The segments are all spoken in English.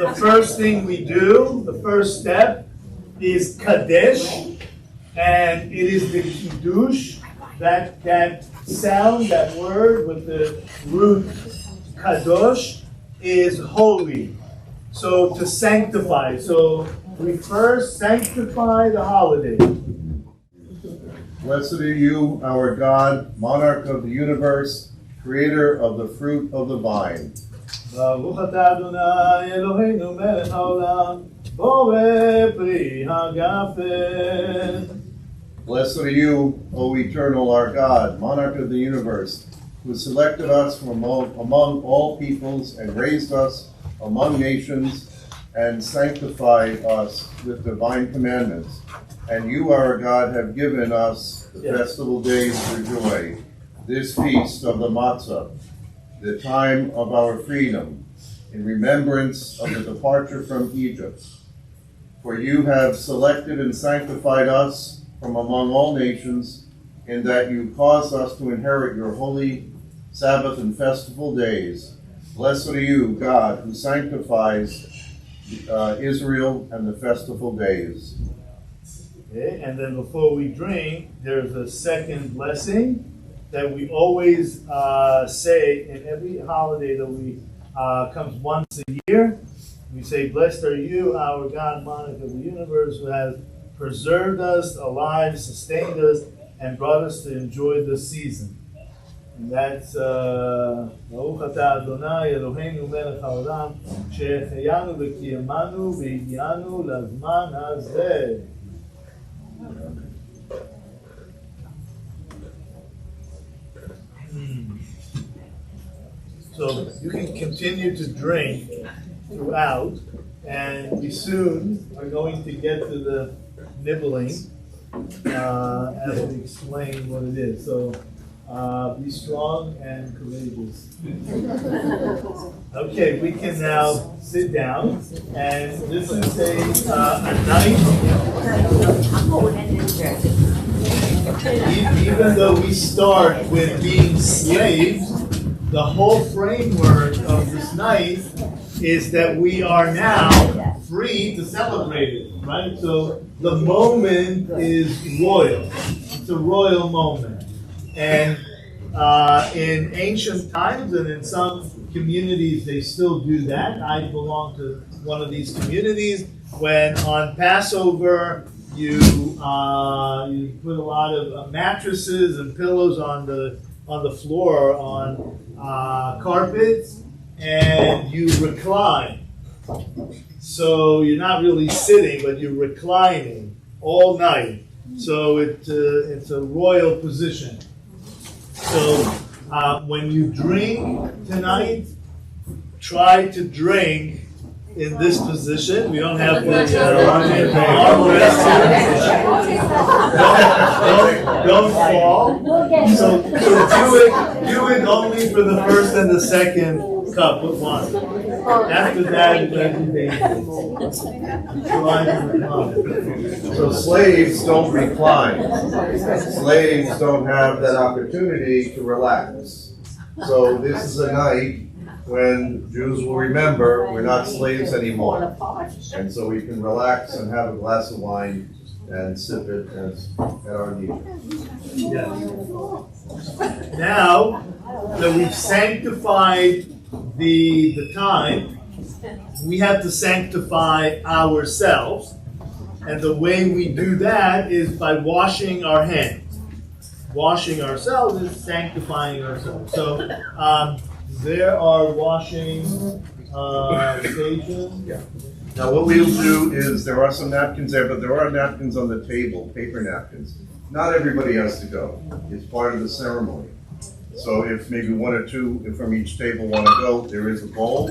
the first thing we do, the first step, is Kadesh, and it is the Kiddush, that sound, that word with the root Kadosh is holy. So to sanctify. So we first sanctify the holiday. Blessed are you, our God, monarch of the universe, creator of the fruit of the vine. Baruch atah Adonai Eloheinu melech haolam, borei pri hagafen. Blessed are you, O eternal, our God, monarch of the universe, who selected us from among all peoples and raised us among nations and sanctified us with divine commandments. And you, our God, have given us the festival days for joy, this feast of the matzah, the time of our freedom, in remembrance of the departure from Egypt. For you have selected and sanctified us from among all nations, in that you caused us to inherit your holy Sabbath and festival days. Blessed are you, God, who sanctifies Israel and the festival days. Okay, and then before we drink, there's a second blessing that we always say in every holiday that we comes once a year. We say, "Blessed are you, our God, monarch of the universe, who has preserved us alive, sustained us, and brought us to enjoy the season." And that's Baruch atah Adonai Eloheinu melech haolam, שהחיינו וקיימנו והגיענו לזמן הזה. So you can continue to drink throughout, and we soon are going to get to the nibbling as we explain what it is. So be strong and courageous. Okay, we can now sit down, and this is a night. Even though we start with being slaves, the whole framework of this night is that we are now free to celebrate it, right? So the moment is royal. It's a royal moment. And in ancient times and in some communities, they still do that. I belong to one of these communities. When on Passover, you put a lot of mattresses and pillows on the floor, on carpets, and you recline. So you're not really sitting, but you're reclining all night. So it's a royal position. So when you drink tonight, try to drink in this position. We don't have the armrest here. Don't fall. So do it only for the first and the second cup of wine. After that, it's dangerous. So slaves don't recline. Slaves don't have that opportunity to relax. So this is a night when Jews will remember we're not slaves anymore. And so we can relax and have a glass of wine and sip it at our leisure. Yes. Now that we've sanctified the time, we have to sanctify ourselves. And the way we do that is by washing our hands. Washing ourselves is sanctifying ourselves. So there are washing stations. Yeah. Now what we'll do is, there are some napkins there, but there are napkins on the table, paper napkins. Not everybody has to go. It's part of the ceremony. So if maybe one or two from each table want to go, there is a bowl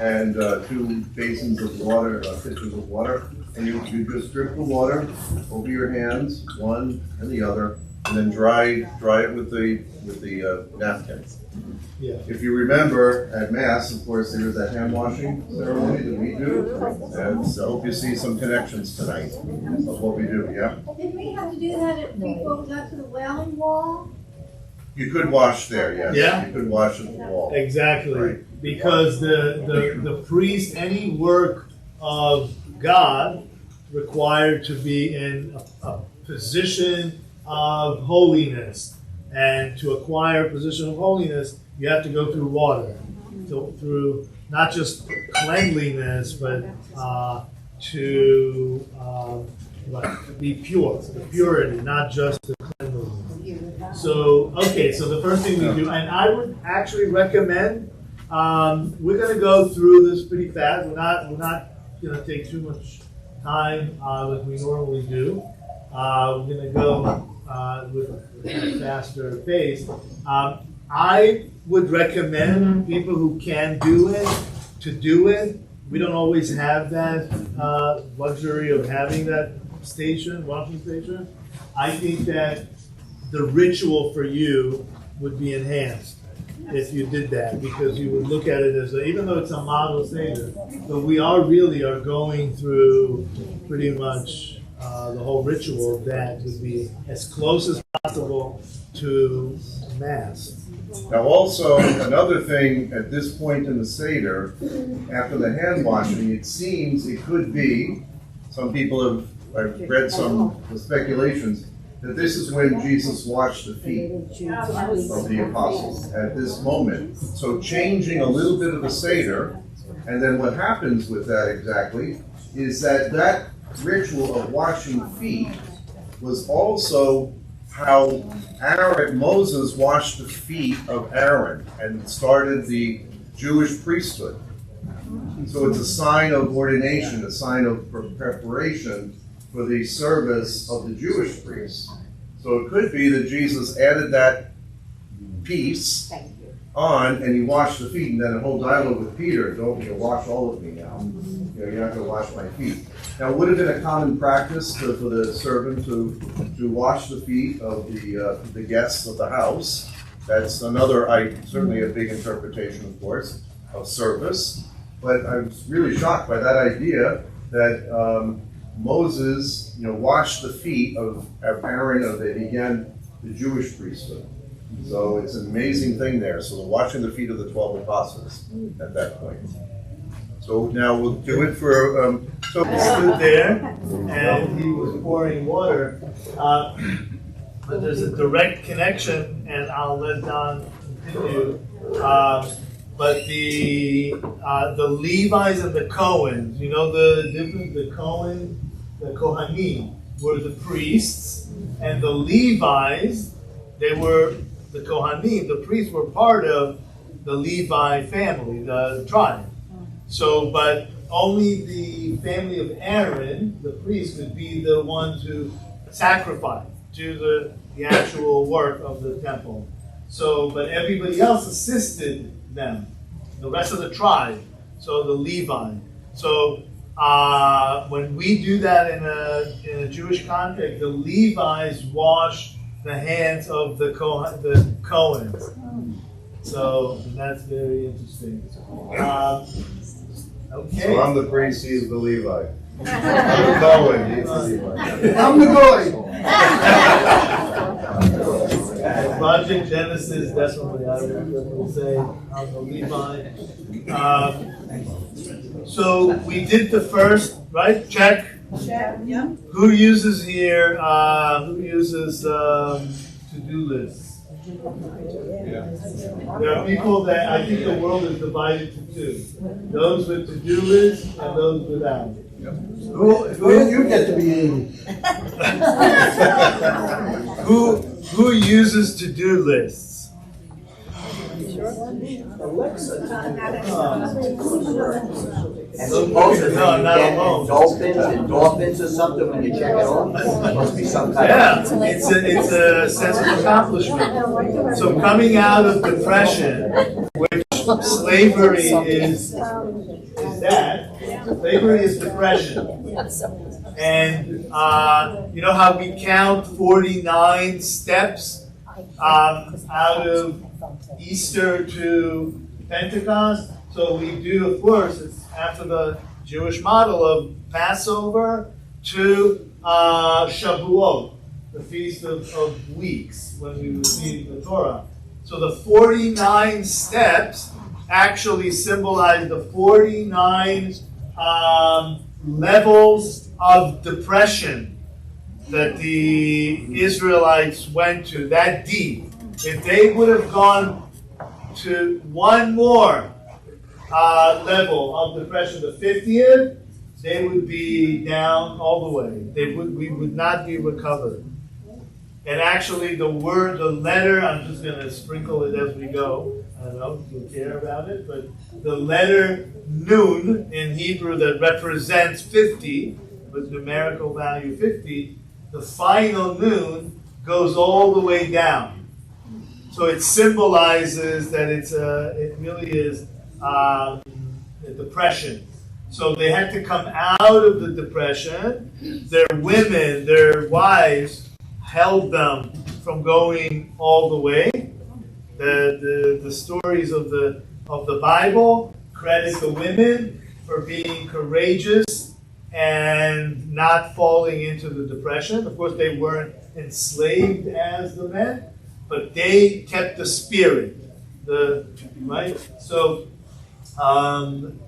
and 2 basins of water, pitchers of water, and you just drip the water over your hands, one and the other, and then dry it with the napkin. Yeah. If you remember, at Mass, of course, there is that hand washing ceremony that we do, and so I hope you see some connections tonight of what we do, yeah? Did we have to do that before we got to the Wailing Wall? You could wash there, yes. Yeah? You could wash at the wall. Exactly. Right. Because the priest, any work of God required to be in a position of holiness. And to acquire a position of holiness, you have to go through water. So through not just cleanliness, but to be pure, the purity, not just the cleanliness. So, okay, so the first thing we do, and I would actually recommend, we're going to go through this pretty fast. We're not going to take too much time like we normally do. We're going to go with a faster pace. I would recommend people who can do it to do it. We don't always have that luxury of having that washing station. I think that the ritual for you would be enhanced if you did that, because you would look at it as even though it's a model Seder, but we are going through pretty much the whole ritual that would be as close as possible to Mass. Now also, another thing at this point in the Seder, after the hand washing, it seems it could be, I've read some speculations, that this is when Jesus washed the feet of the apostles at this moment. So changing a little bit of the Seder, and then what happens with that exactly is that ritual of washing feet was also how Moses washed the feet of Aaron and started the Jewish priesthood. So it's a sign of ordination, a sign of preparation for the service of the Jewish priests. So it could be that Jesus added that piece on and he washed the feet, and then a whole dialogue with Peter, don't you wash all of me now. You're not going to wash my feet. Now, would it have been a common practice for the servant to wash the feet of the guests of the house? That's certainly a big interpretation, of course, of service. But I was really shocked by that idea that Moses, washed the feet of Aaron as they began the Jewish priesthood. So it's an amazing thing there. So the washing the feet of the 12 apostles at that point. So now we'll do it for. So he stood there and he was pouring water, but there's a direct connection, and I'll let Don continue. But the Levites and the Cohens, the difference. The Kohanim were the priests, and the Levites, they were the Kohanim. The priests were part of the Levi family, the tribe. So, but only the family of Aaron, the priest, could be the ones who sacrifice to the actual work of the temple. So, but everybody else assisted them, the rest of the tribe, so the Levi. So, when we do that in a Jewish context, the Levites wash the hands of the Cohens. So that's very interesting. Okay. So I'm the priest, he's the Levi. I'm the Cohen, he's the Levi. I'm the Goy. Project Genesis, definitely, I would say, I'm the Levi. So we did the first, right? Check. Yeah. Who uses here, to-do lists? There are people that, I think the world is divided to two. Those with to-do lists and those without. Who you get to be in? Who uses to-do lists? And supposedly you No, not get alone. endorphins or something when you check it off. There must be some kind Yeah, of. it's a sense of accomplishment. So coming out of depression, which slavery is that, slavery is depression. And you know how we count 49 steps out of Easter to Pentecost? So we do, of course, it's after the Jewish model of Passover to Shavuot. the Feast of Weeks, when we receive the Torah. So the 49 steps actually symbolize the 49 levels of depression that the Israelites went to, that deep. If they would have gone to one more level of depression, the 50th, they would be down all the way. We would not be recovered. And actually, the letter, I'm just going to sprinkle it as we go. I don't know if you care about it, but the letter Nun in Hebrew that represents 50, with numerical value 50, the final Nun goes all the way down. So it symbolizes that it really is a depression. So they had to come out of the depression. Their women, their wives, held them from going all the way. The stories of the Bible credit the women for being courageous and not falling into the depression. Of course, they weren't enslaved as the men, but they kept the spirit. Right? So and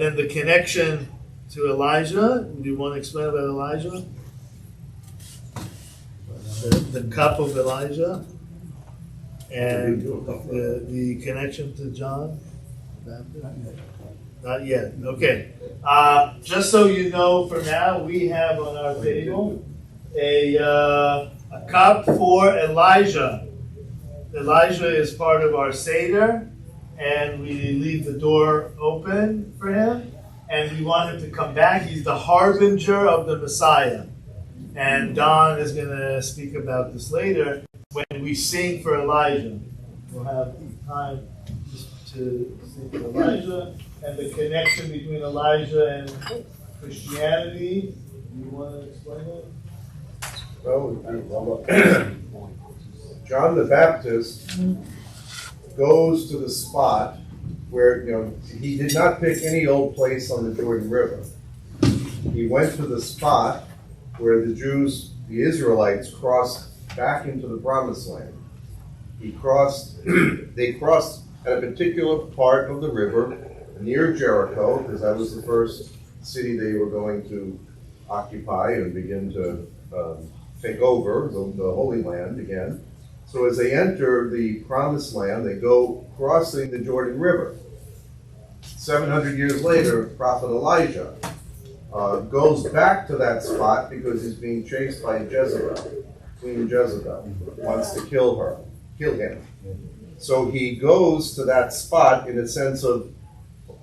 then the connection to Elijah. Do you want to explain about Elijah? The cup of Elijah and the connection to John? Not yet. Okay. Just so you know, for now, we have on our table a cup for Elijah. Elijah is part of our Seder, and we leave the door open for him, and we want him to come back. He's the harbinger of the Messiah. And Don is going to speak about this later when we sing for Elijah. We'll have time to sing for Elijah and the connection between Elijah and Christianity. Do you want to explain it? Well, John the Baptist goes to the spot where, he did not pick any old place on the Jordan River. He went to the spot where the Jews, the Israelites, crossed back into the Promised Land. They crossed at a particular part of the river near Jericho, because that was the first city they were going to occupy and begin to take over the Holy Land again. So as they enter the Promised Land, they go crossing the Jordan River. 700 years later, Prophet Elijah goes back to that spot because he's being chased by Jezebel. Queen Jezebel wants to kill him. So he goes to that spot in a sense of,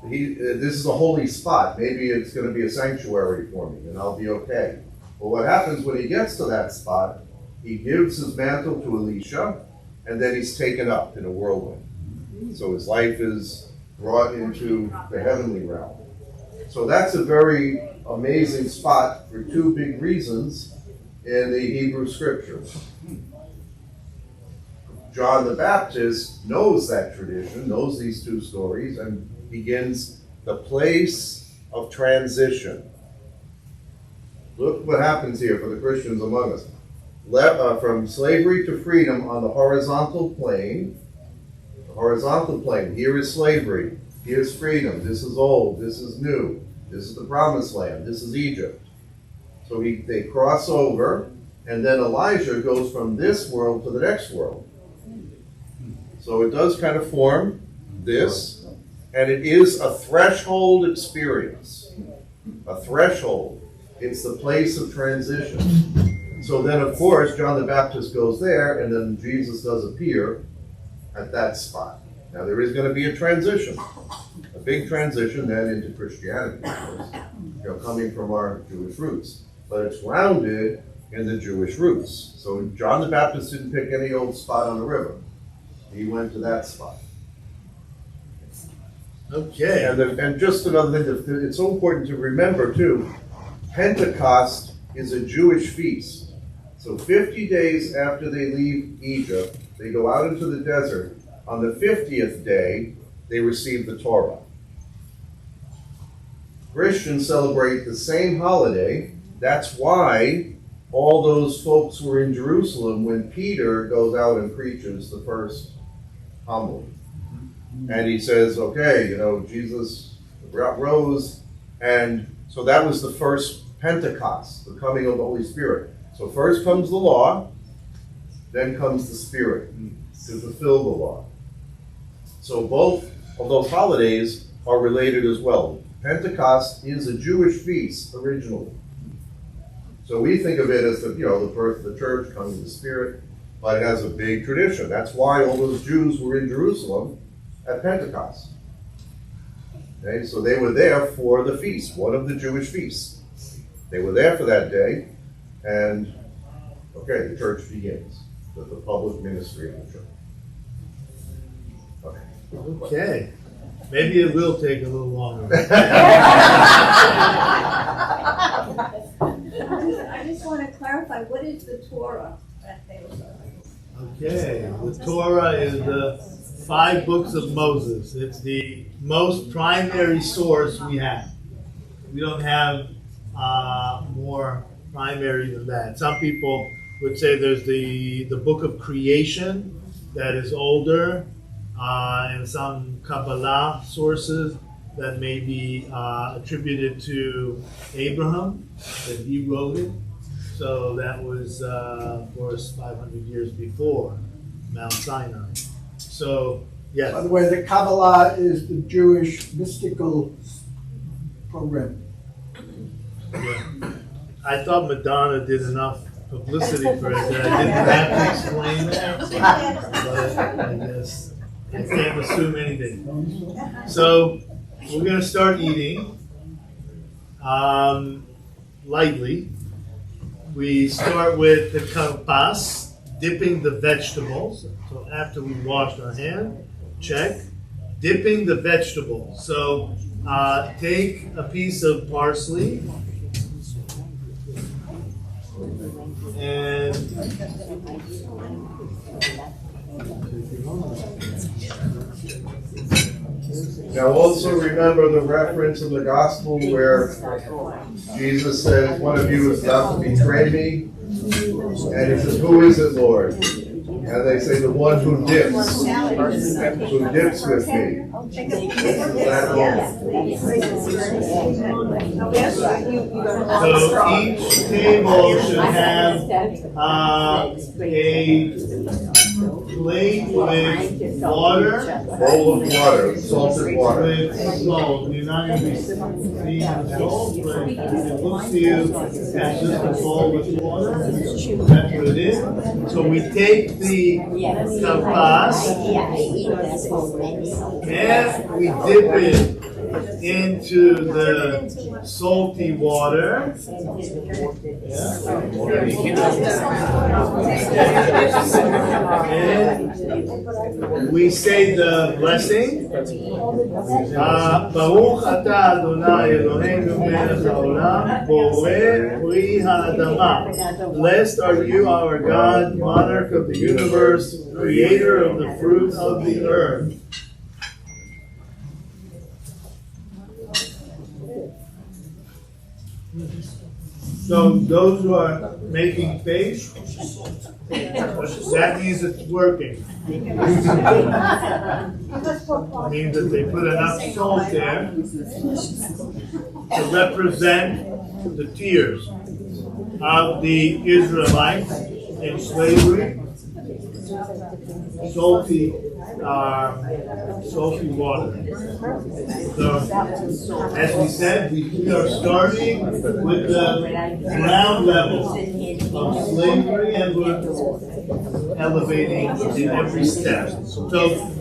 this is a holy spot. Maybe it's going to be a sanctuary for me and I'll be okay. But what happens when he gets to that spot, he gives his mantle to Elisha, and then he's taken up in a whirlwind. So his life is brought into the heavenly realm. So that's a very amazing spot for two big reasons in the Hebrew Scriptures. John the Baptist knows that tradition, knows these two stories, and begins the place of transition. Look what happens here for the Christians among us. From slavery to freedom on the horizontal plane. The horizontal plane. Here is slavery. Here is freedom. This is old. This is new. This is the Promised Land. This is Egypt. So they cross over, and then Elijah goes from this world to the next world. So it does kind of form this, and it is a threshold experience. A threshold. It's the place of transition. So then, of course, John the Baptist goes there, and then Jesus does appear at that spot. Now, there is going to be a transition, a big transition then into Christianity, of course, coming from our Jewish roots. But it's grounded in the Jewish roots. So John the Baptist didn't pick any old spot on the river. He went to that spot. Okay. And just another thing, it's so important to remember, too, Pentecost is a Jewish feast. So 50 days after they leave Egypt, they go out into the desert. On the 50th day, they receive the Torah. Christians celebrate the same holiday. That's why all those folks were in Jerusalem when Peter goes out and preaches the first homily. And he says, okay, Jesus rose, and so that was the first Pentecost, the coming of the Holy Spirit. So first comes the law, then comes the Spirit to fulfill the law. So both of those holidays are related as well. Pentecost is a Jewish feast originally. So we think of it as the birth of the church, coming of the Spirit, but it has a big tradition. That's why all those Jews were in Jerusalem at Pentecost. Okay, so they were there for the feast, one of the Jewish feasts. They were there for that day, and the church begins, the public ministry of the church. Okay. Maybe it will take a little longer. I just want to clarify, what is the Torah that they were learning? Okay, the Torah is the 5 books of Moses. It's the most primary source we have. We don't have more primary than that. Some people would say there's the book of creation that is older, and some Kabbalah sources that may be attributed to Abraham, that he wrote it. So that was, of course, 500 years before Mount Sinai. So, yes. By the way, the Kabbalah is the Jewish mystical program. Yeah. I thought Madonna did enough publicity for it that I didn't have to explain that. But I guess I can't assume anything. So we're going to start eating lightly. We start with the karpas, dipping the vegetables. So after we washed our hand, check. Dipping the vegetables. So take a piece of parsley and now also remember the reference in the gospel where Jesus says, one of you is about to betray me, and he says, who is it, Lord? And they say, the one who dips with me. so each table should have a plate with water. Bowl of water, salted water. With salt. You're not going to be seeing the salt, but it looks to you as just a bowl with water. That's what it is. So we take the karpas and we dip it into the salty water. And we say the blessing. Baruch atah Adonai Eloheinu melech haolam borei pri ha'adamah. Blessed are you, our God, monarch of the universe, creator of the fruit of the earth. So those who are making face, that means it's working. It means that they put enough salt there to represent the tears of the Israelites in slavery. Salty water. So, as we said, we are starting with the ground level of slavery, and we're elevating in every step. So,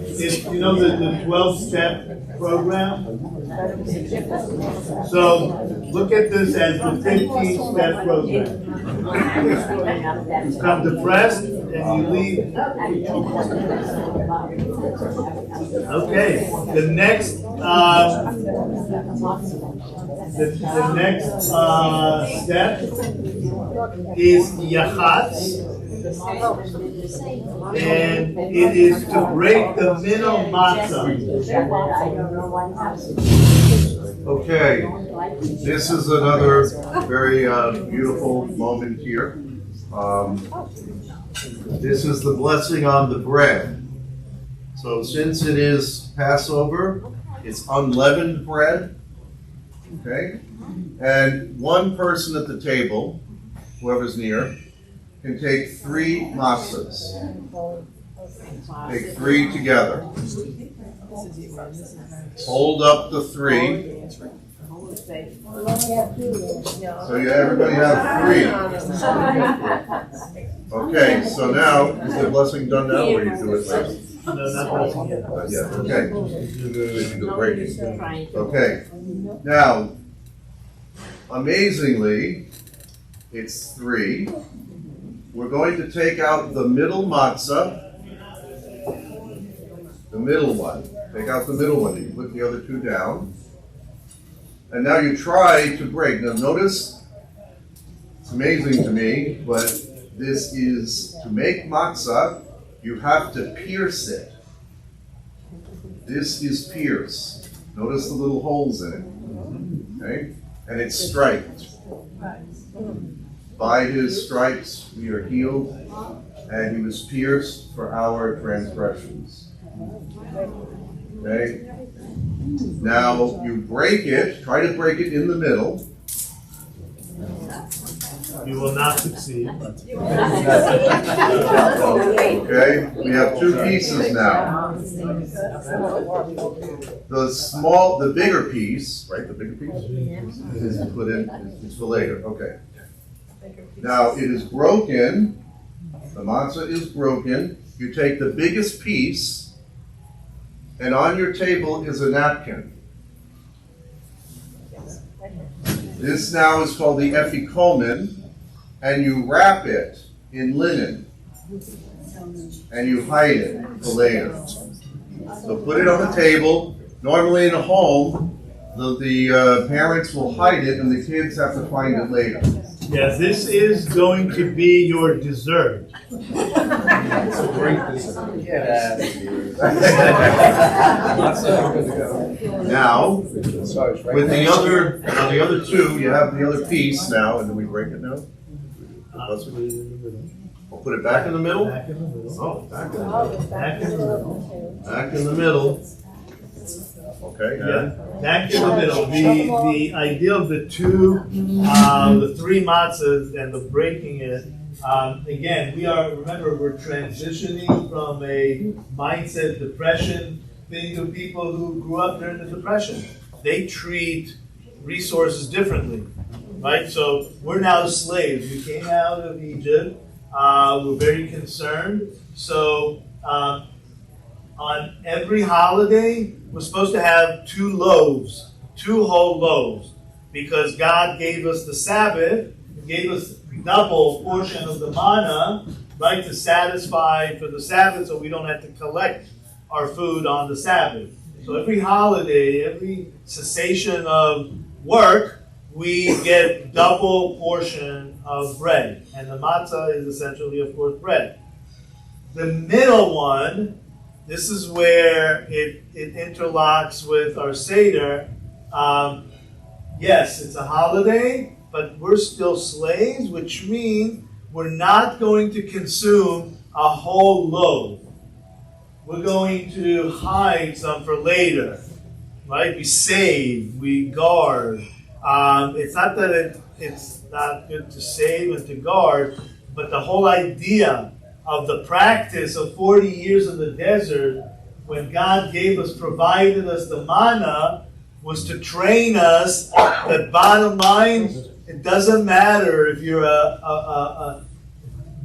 if you know the 12-step program, so look at this as the 15-step program. You become depressed and you leave. Okay, the next step is yachatz, and it is to break the minnow matzah. Okay, this is another very beautiful moment here. This is the blessing on the bread. So since it is Passover, it's unleavened bread. Okay? And one person at the table, whoever's near, can take 3 matzahs. Take 3 together. Hold up the 3. So everybody have 3. Okay, so now, is the blessing done now, or you do it later? No, not blessing yet. Not yet, okay. You do breaking. Okay, now, amazingly, it's 3. We're going to take out the middle matzah, the middle one. Take out the middle one. You put the other 2 down. And now you try to break. Now notice, it's amazing to me, but this is, to make matzah, you have to pierce it. This is pierced. Notice the little holes in it. Okay? And it's striped. By his stripes we are healed, and he was pierced for our transgressions. Okay? Now you break it, try to break it in the middle. You will not succeed. Okay? We have 2 pieces now. The bigger piece, right? The bigger piece is put in, is for later. Okay. Now it is broken. The matzah is broken. You take the biggest piece, and on your table is a napkin. This now is called the epikomen, and you wrap it in linen, and you hide it for later. So put it on the table. Normally in a home, the parents will hide it, and the kids have to find it later. Yes, this is going to be your dessert. Now, with the other 2, you have the other piece now, and do we break it now? We'll put it back in the middle. Back in the middle. Oh, back in the middle. Back in the middle. Back in the middle. Okay. Yeah, back in the middle. The idea of the 3 matzahs and the breaking it. Again, remember, we're transitioning from a mindset depression thing to people who grew up during the Depression. They treat resources differently, right? So we're now slaves. We came out of Egypt. We're very concerned. So on every holiday, we're supposed to have 2 loaves, 2 whole loaves, because God gave us the Sabbath, gave us double portion of the manna, right, to satisfy for the Sabbath, so we don't have to collect our food on the Sabbath. So every holiday, every cessation of work, we get double portion of bread, and the matzah is essentially, of course, bread. The middle one, this is where it interlocks with our Seder. Yes, it's a holiday, but we're still slaves, which means we're not going to consume a whole loaf. We're going to hide some for later, right? We save, we guard. It's not that it's not good to save and to guard, but the whole idea of the practice of 40 years in the desert, when God provided us the manna, was to train us that bottom line, it doesn't matter if you're a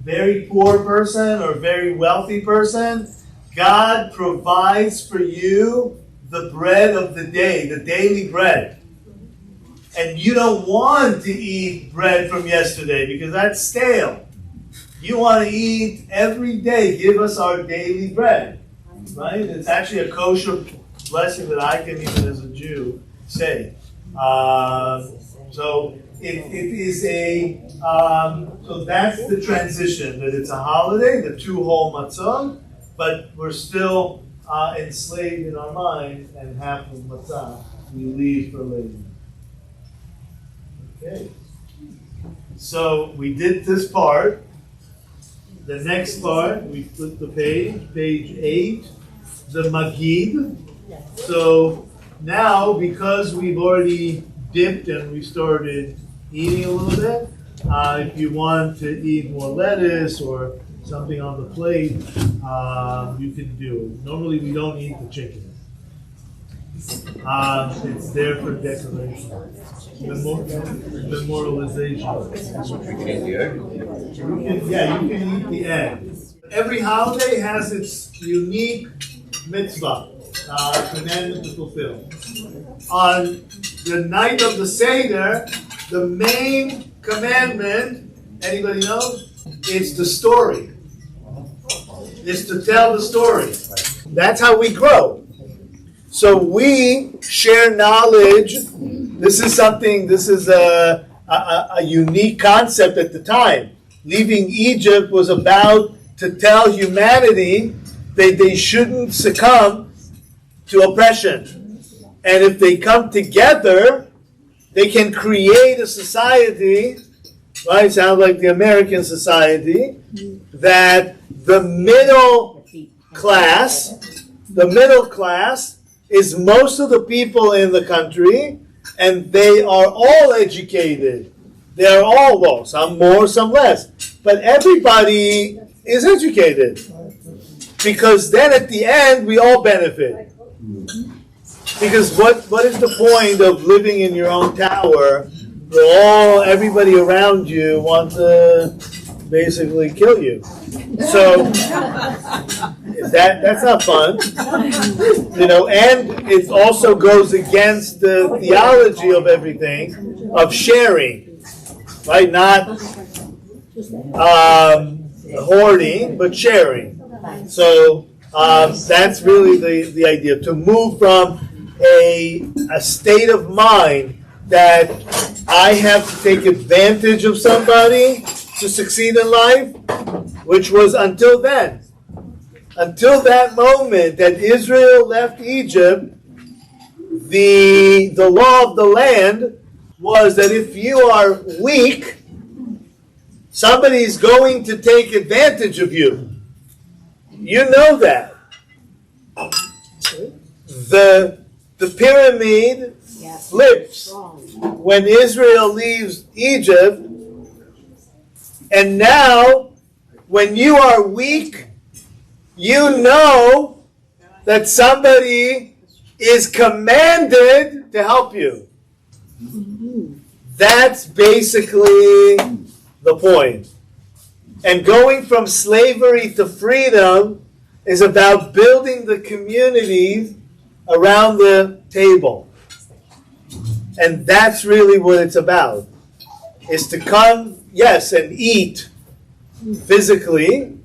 very poor person or very wealthy person, God provides for you the bread of the day, the daily bread. And you don't want to eat bread from yesterday because that's stale. You want to eat every day. Give us our daily bread. Right? It's actually a kosher blessing that I can even as a Jew say. So it is so that's the transition, that it's a holiday, the 2 whole matzah, but we're still enslaved in our mind and half of matzah. we leave for later. Okay. So we did this part. The next part, we flip the page 8, the Magid. So now, because we've already dipped and we started eating a little bit, if you want to eat more lettuce or something on the plate, you can do it. Normally we don't eat the chicken. It's there for decoration. Memorialization. Yeah, you can eat the egg. Every holiday has its unique mitzvah, commandment to fulfill. On the night of the Seder, the main commandment, anybody know? It's the story. It's to tell the story. That's how we grow. So we share knowledge. This is a unique concept at the time. Leaving Egypt was about to tell humanity that they shouldn't succumb to oppression. And if they come together, they can create a society, right? Sounds like the American society, that the middle class is most of the people in the country, and they are all educated. They are all, well, some more, some less. But everybody is educated. Because then at the end, we all benefit. Because what is the point of living in your own tower where everybody around you wants to basically kill you? So that's not fun. And it also goes against the theology of everything, of sharing, right? Not hoarding, but sharing. So that's really the idea, to move from a state of mind that I have to take advantage of somebody to succeed in life, which was until then. Until that moment that Israel left Egypt, the law of the land was that if you are weak, somebody's going to take advantage of you. You know that. The pyramid flips when Israel leaves Egypt, and now when you are weak, you know that somebody is commanded to help you. That's basically the point. And going from slavery to freedom is about building the communities around the table. And that's really what it's about. Is to come, yes, and eat physically,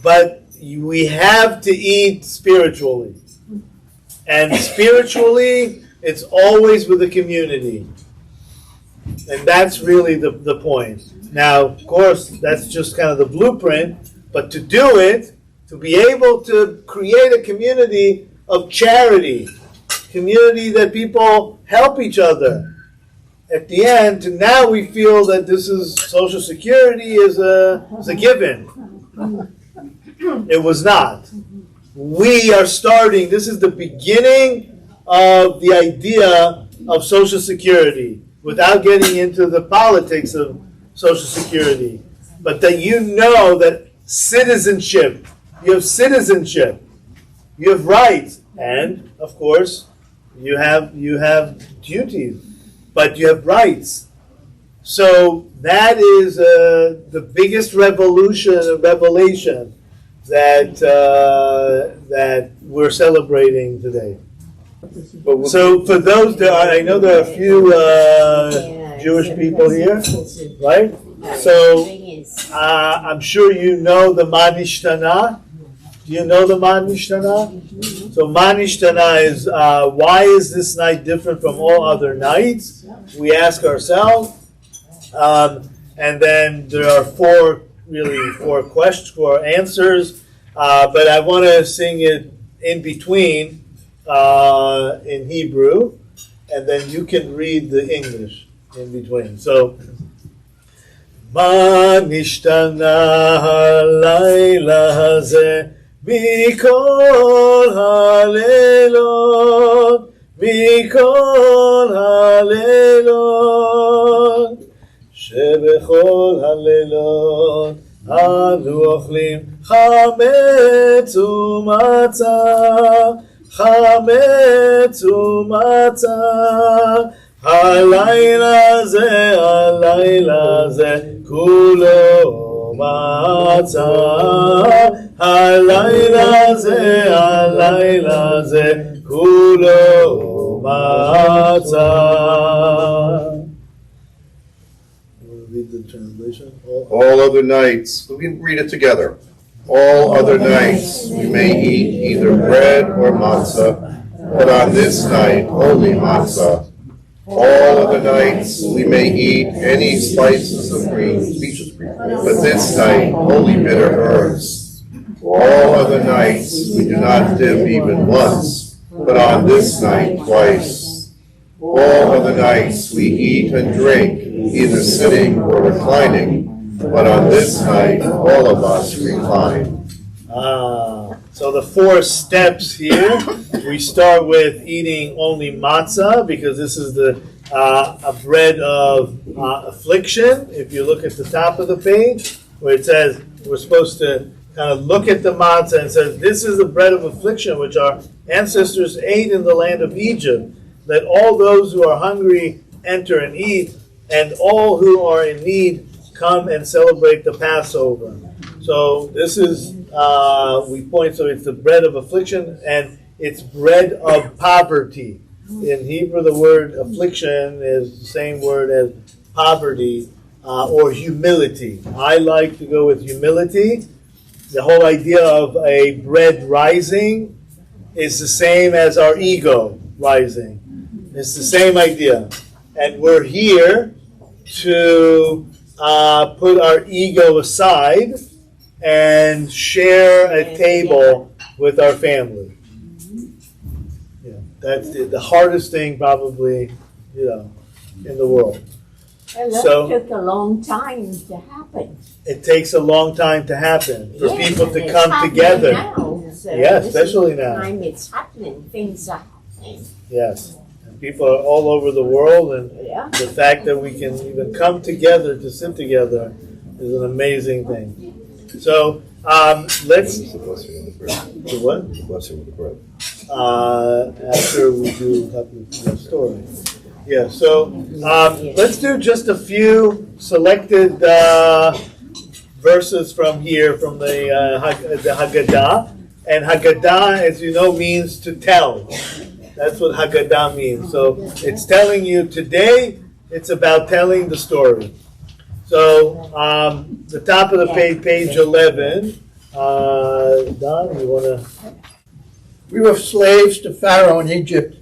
but we have to eat spiritually. And spiritually, it's always with the community. And that's really the point. Now, of course, that's just kind of the blueprint, but to do it, to be able to create a community of charity, community that people help each other. At the end, now we feel that this is Social Security is a given. It was not. We are starting, this is the beginning of the idea of Social Security, without getting into the politics of Social Security. But that you know that citizenship, you have citizenship, you have rights, and, of course, you have duties, but you have rights. So that is the biggest revelation that we're celebrating today. So for those, I know there are a few Jewish people here, right? So I'm sure you know the Manishtana. Do you know the Manishtana? So Manishtana is, why is this night different from all other nights? We ask ourselves. And then there are four answers. But I want to sing it in between in Hebrew. and then you can read the English in between. So, Ma nishtana halayla hazeh mikol halelot, mikol halelot, שבכל הלילות אנו אוכלים חמץ ומצה, חמץ ומצה. הלילה זה כולו מצה. הלילה זה כולו מצה. Read the translation. All other nights, we can read it together. All other nights we may eat either bread or matzah, but on this night only matzah. All other nights we may eat any spices of green, but this night only bitter herbs. All other nights we do not dip even once, but on this night twice. All other nights we eat and drink, either sitting or reclining, but on this night all of us recline. So the 4 steps here, we start with eating only matzah, because this is the a bread of affliction. If you look at the top of the page, where it says we're supposed to kind of look at the matzah and says, this is the bread of affliction which our ancestors ate in the land of Egypt. Let all those who are hungry enter and eat, and all who are in need come and celebrate the Passover. So this is, we point, so it's the bread of affliction, and it's bread of poverty. In Hebrew, the word affliction is the same word as poverty or humility. I like to go with humility. The whole idea of a bread rising is the same as our ego rising. It's the same idea. And we're here to put our ego aside and share a table with our family. Yeah, that's the hardest thing probably, in the world. Well, that So- took a long time to happen. It takes a long time to happen for Yes, people and to it's come happening together. now, so Yeah, this is especially the now. time it's happening. Things are happening. Yes. And people are all over the world, and Yeah. the fact that we can even come together to sit together is an amazing thing. So let's do what? After we do the story. Yeah. So let's do just a few selected verses from here from the Haggadah. And Haggadah, as you know, means to tell. That's what Haggadah means. So it's telling you today. It's about telling the story. So the top of the page, page 11. Don, you want to? We were slaves to Pharaoh in Egypt,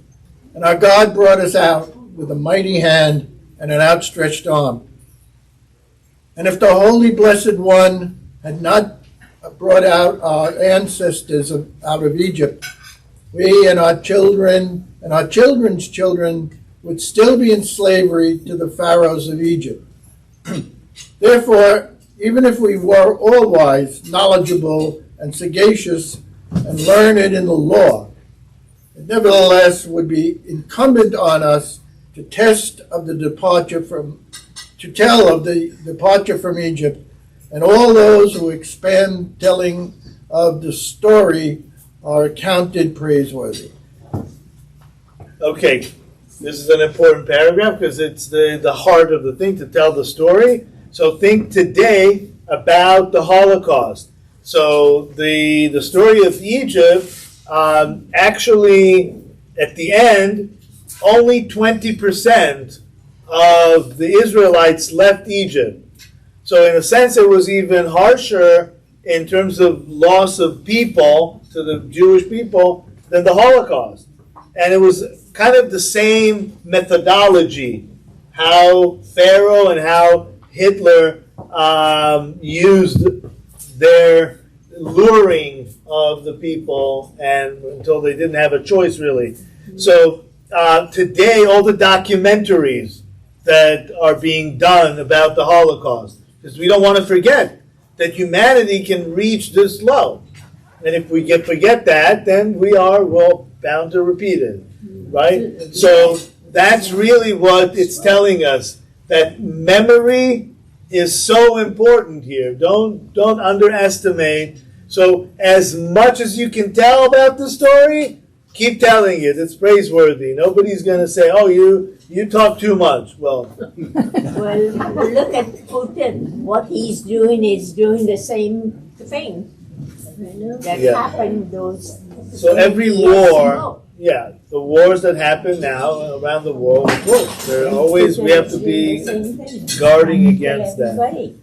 and our God brought us out with a mighty hand and an outstretched arm. And if the Holy Blessed One had not brought out our ancestors out of Egypt, we and our children and our children's children would still be in slavery to the pharaohs of Egypt. Therefore, even if we were all wise, knowledgeable, and sagacious, and learned in the law, it nevertheless would be incumbent on us to tell of the departure from Egypt, and all those who expand telling of the story are accounted praiseworthy. Okay, this is an important paragraph because it's the heart of the thing, to tell the story. So think today about the Holocaust. So the story of Egypt, actually, at the end, only 20% of the Israelites left Egypt. So in a sense, it was even harsher in terms of loss of people to the Jewish people than the Holocaust. And it was kind of the same methodology, how Pharaoh and how Hitler used their luring of the people, and until they didn't have a choice, really. So today all the documentaries that are being done about the Holocaust, because we don't want to forget that humanity can reach this low. And if we forget that, then we are, well, bound to repeat it, right? So that's really what it's telling us, that memory is so important here. Don't underestimate. So as much as you can tell about the story, keep telling it. It's praiseworthy. Nobody's going to say, oh, you talk too much. Well, Well, look at Putin. What he's doing is doing the same thing that happened those. so every years war, ago. yeah, the wars that happen now around the world, of course, they're always, we have to be guarding against that. Everybody.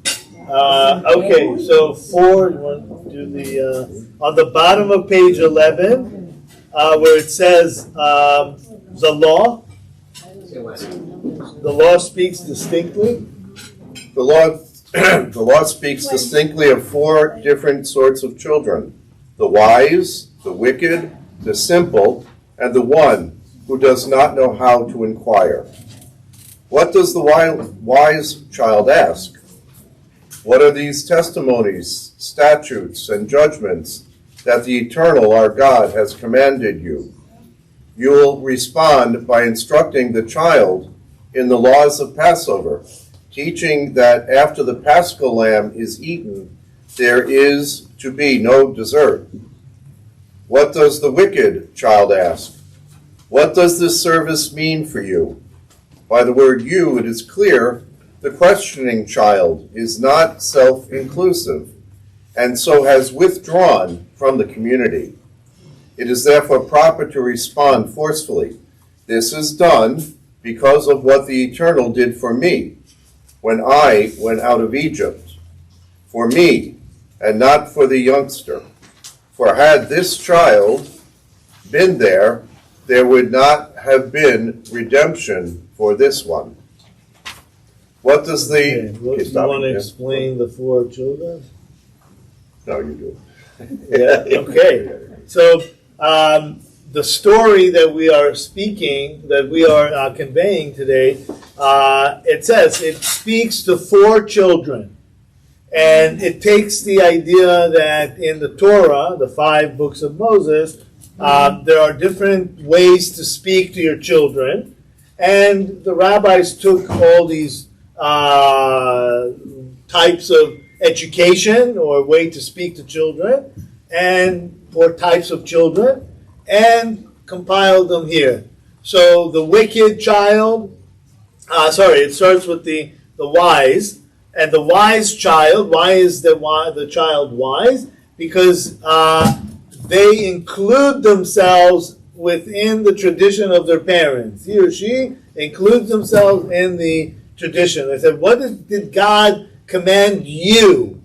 Okay, so you want to do the, on the bottom of page 11, where it says the law speaks distinctly. The law speaks distinctly of four different sorts of children: the wise, the wicked, the simple, and the one who does not know how to inquire. What does the wise child ask? What are these testimonies, statutes, and judgments that the eternal, our God, has commanded you? You will respond by instructing the child in the laws of Passover, teaching that after the Paschal lamb is eaten, there is to be no dessert. What does the wicked child ask? What does this service mean for you? By the word you, it is clear the questioning child is not self-inclusive, and so has withdrawn from the community. It is therefore proper to respond forcefully. This is done because of what the Eternal did for me when I went out of Egypt. For me, and not for the youngster. For had this child been there, there would not have been redemption for this one. What does the... Okay, you want to explain the four children? No, you do. Yeah, okay. So the story that we are speaking, that we are conveying today, it says it speaks to four children. And it takes the idea that in the Torah, the 5 books of Moses, there are different ways to speak to your children. And the rabbis took all these types of education or way to speak to children or types of children and compiled them here. So the wicked child, it starts with the wise. And the wise child, why is the child wise? Because they include themselves within the tradition of their parents. He or she includes themselves in the tradition. They said, what did God command you?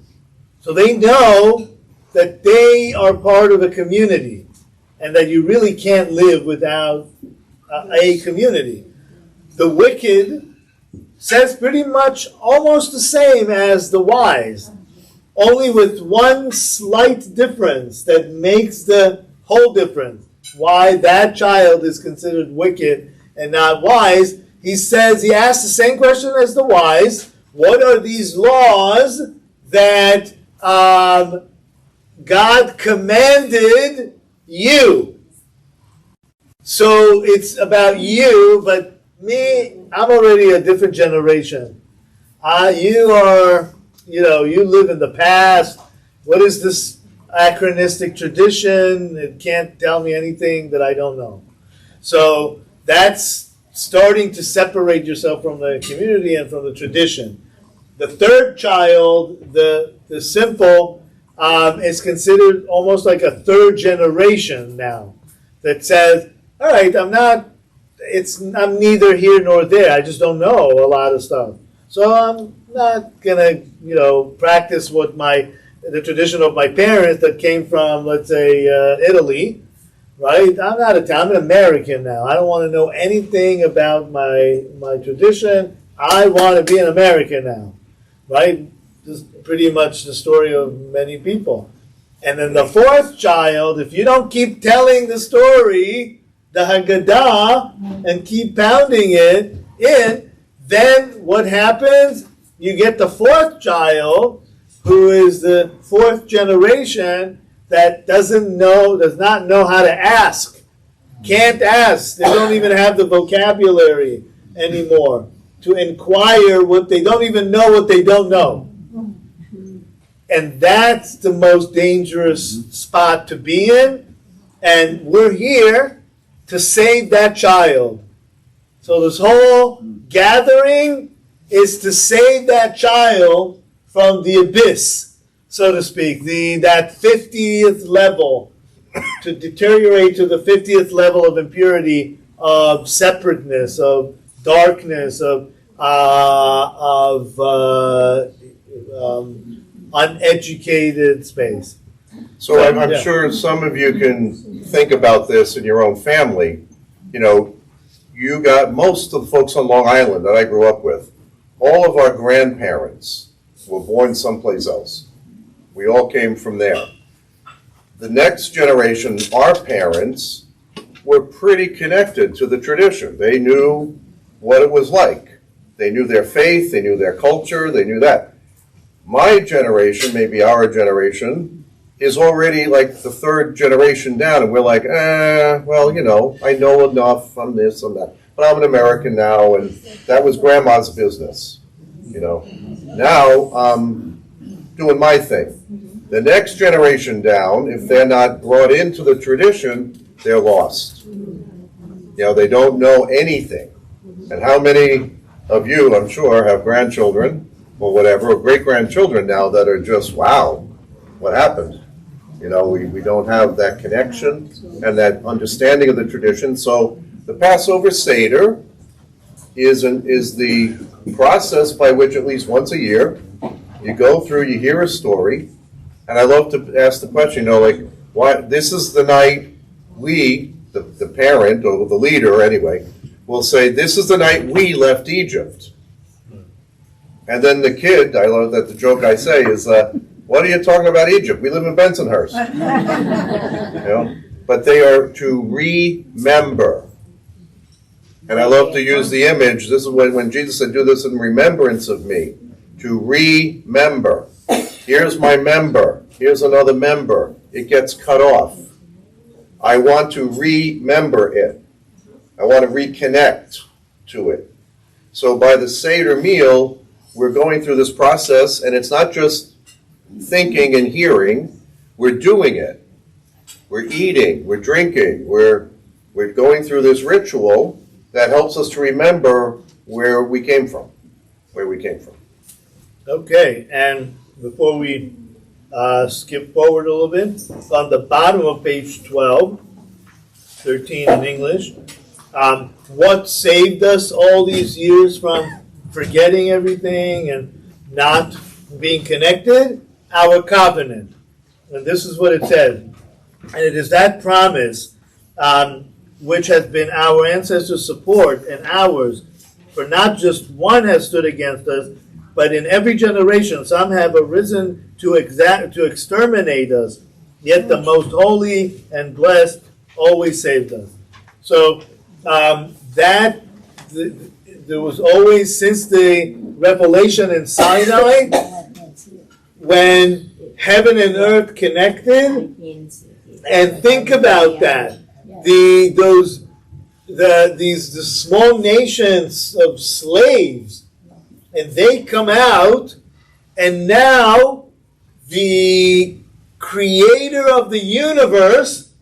So they know that they are part of a community and that you really can't live without a community. The wicked says pretty much almost the same as the wise, only with one slight difference that makes the whole difference. Why that child is considered wicked and not wise. He asks the same question as the wise. What are these laws that God commanded you? So it's about you, but me, I'm already a different generation. You live in the past. What is this anachronistic tradition? It can't tell me anything that I don't know. So that's starting to separate yourself from the community and from the tradition. The third child, the simple, is considered almost like a third generation now that says, all right, I'm neither here nor there. I just don't know a lot of stuff. So I'm not going to, practice the tradition of my parents that came from, let's say, Italy, right? I'm not Italian. I'm an American now. I don't want to know anything about my tradition. I want to be an American now, right? This is pretty much the story of many people. And then the fourth child, if you don't keep telling the story, the Haggadah and keep pounding it in, then what happens? You get the fourth child, who is the fourth generation that does not know how to ask, can't ask. They don't even have the vocabulary anymore to inquire what they don't even know what they don't know. And that's the most dangerous spot to be in. And we're here to save that child. So this whole gathering is to save that child from the abyss, so to speak, that 50th level, to deteriorate to the 50th level of impurity, of separateness, of darkness, of uneducated space. So I'm sure some of you can think about this in your own family. You know, you got most of the folks on Long Island that I grew up with, all of our grandparents were born someplace else. We all came from there. The next generation, our parents, were pretty connected to the tradition. They knew what it was like. They knew their faith, they knew their culture, they knew that. My generation, maybe our generation, is already like the third generation down, and we're like, well, you know, I know enough, I'm this, I'm that. But I'm an American now, and that was grandma's business, you know. Now, I'm doing my thing. The next generation down, if they're not brought into the tradition, they're lost. You know, they don't know anything. And how many of you, I'm sure, have grandchildren or whatever, or great-grandchildren now that are just, wow, what happened? You know, we don't have that connection and that understanding of the tradition. So the Passover Seder is the process by which at least once a year you go through, you hear a story, and I love to ask the question, you know, like, why? This is the night we, the parent or the leader anyway, will say, this is the night we left Egypt. And then the kid, I love that the joke I say is, what are you talking about Egypt? We live in Bensonhurst. You know? But they are to remember. And I love to use the image. This is when Jesus said, do this in remembrance of me. To remember. Here's my member. Here's another member. It gets cut off. I want to remember it. I want to reconnect to it. So by the Seder meal, we're going through this process, and it's not just thinking and hearing, we're doing it. We're eating, we're drinking, we're going through this ritual that helps us to remember where we came from. Okay, and before we skip forward a little bit, on the bottom of page 12, 13 in English, what saved us all these years from forgetting everything and not being connected? Our covenant. And this is what it says. And it is that promise which has been our ancestors' support and ours, for not just one has stood against us, but in every generation some have arisen to exterminate us, yet the most holy and blessed always saved us. So there was always, since the revelation in Sinai, when heaven and earth connected, and think about that. The small nations of slaves, and they come out, and now the creator of the universe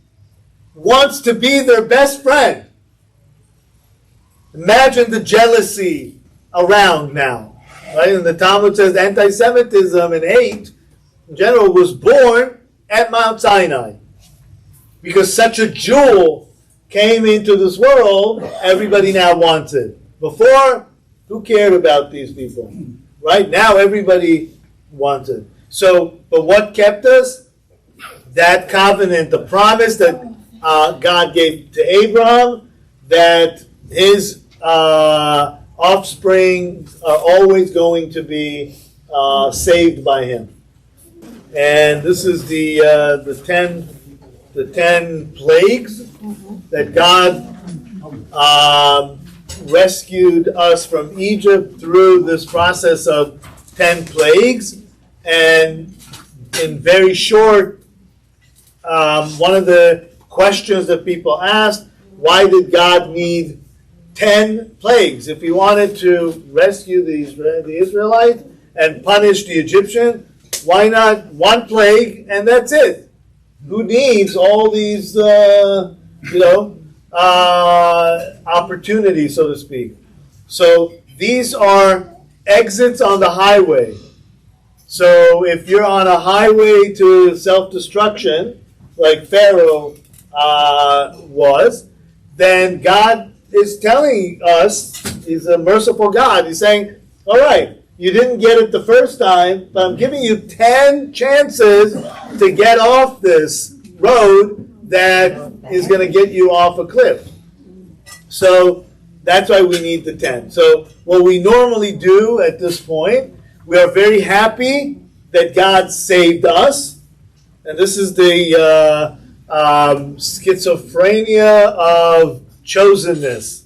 wants to be their best friend. Imagine the jealousy around now. Right? And the Talmud says anti-Semitism and hate in general was born at Mount Sinai. Because such a jewel came into this world, everybody now wants it. Before, who cared about these people? Right now, everybody wants it. So, but what kept us? That covenant, the promise that God gave to Abraham, that his offspring are always going to be saved by him. And this is the 10 the 10 plagues that God rescued us from Egypt through this process of 10 plagues. And in very short, one of the questions that people asked, why did God need 10 plagues? If he wanted to rescue the Israelites and punish the Egyptian, why not one plague and that's it? Who needs all these, opportunities, so to speak? So these are exits on the highway. So if you're on a highway to self-destruction, like Pharaoh was, then God is telling us, he's a merciful God. He's saying, all right, you didn't get it the first time, but I'm giving you 10 chances to get off this road that is going to get you off a cliff. So that's why we need the 10. So what we normally do at this point, we are very happy that God saved us. And this is the schizophrenia of chosenness.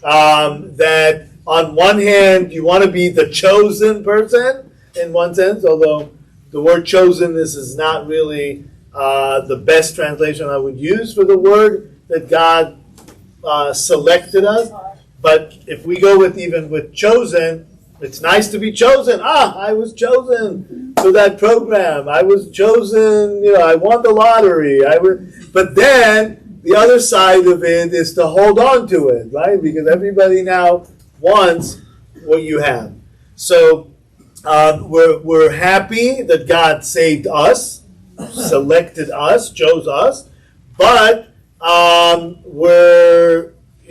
That on one hand, you want to be the chosen person in one sense, although the word chosenness is not really the best translation I would use for the word that God selected us. But if we go with chosen, it's nice to be chosen. I was chosen for that program. I was chosen, I won the lottery. But then the other side of it is to hold on to it, right? Because everybody now wants what you have. So we're happy that God saved us, selected us, chose us, but we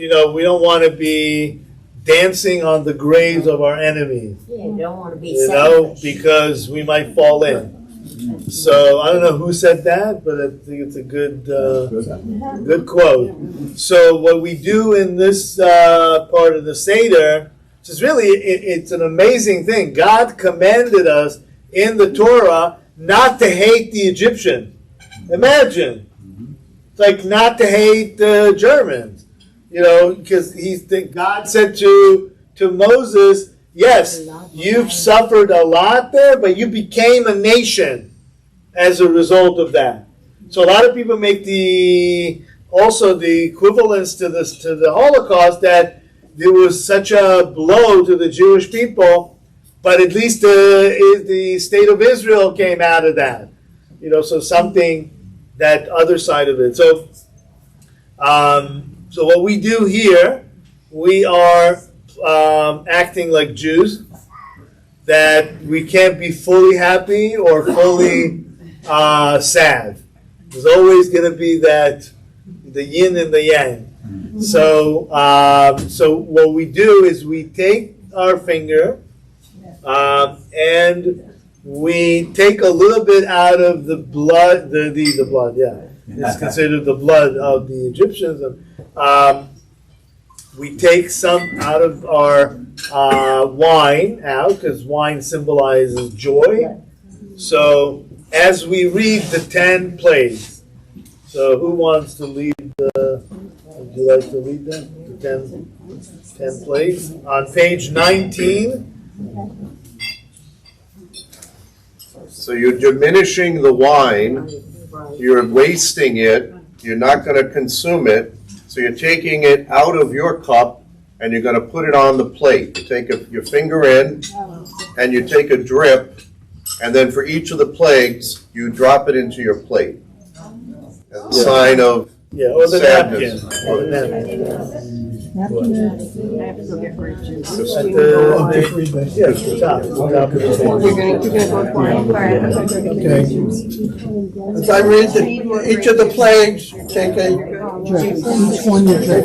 don't want to be dancing on the graves of our enemies. Yeah, you don't want to be selfish. Because we might fall in. So I don't know who said that, but I think it's a good quote. So what we do in this part of the Seder, which is really, it's an amazing thing. God commanded us in the Torah not to hate the Egyptian. Imagine. It's like not to hate the Germans. Because God said to Moses, yes, you've suffered a lot there, but you became a nation as a result of that. So a lot of people make the equivalence to the Holocaust, that there was such a blow to the Jewish people, but at least the state of Israel came out of that. So something, that other side of it. So what we do here, we are acting like Jews, that we can't be fully happy or fully sad. There's always going to be the yin and the yang. So what we do is we take our finger and we take a little bit out of the blood, the blood, yeah. It's considered the blood of the Egyptians. We take some out of our wine out, because wine symbolizes joy. So as we read the 10 plagues, so who wants to lead would you like to lead them? The 10 plagues? On page 19. So you're diminishing the wine, you're wasting it, you're not going to consume it, so you're taking it out of your cup and you're going to put it on the plate. You take your finger in and you take a drip, and then for each of the plagues, you drop it into your plate as a sign of or the sadness. napkin. Or the napkin. Okay. As I read each of the plagues, take a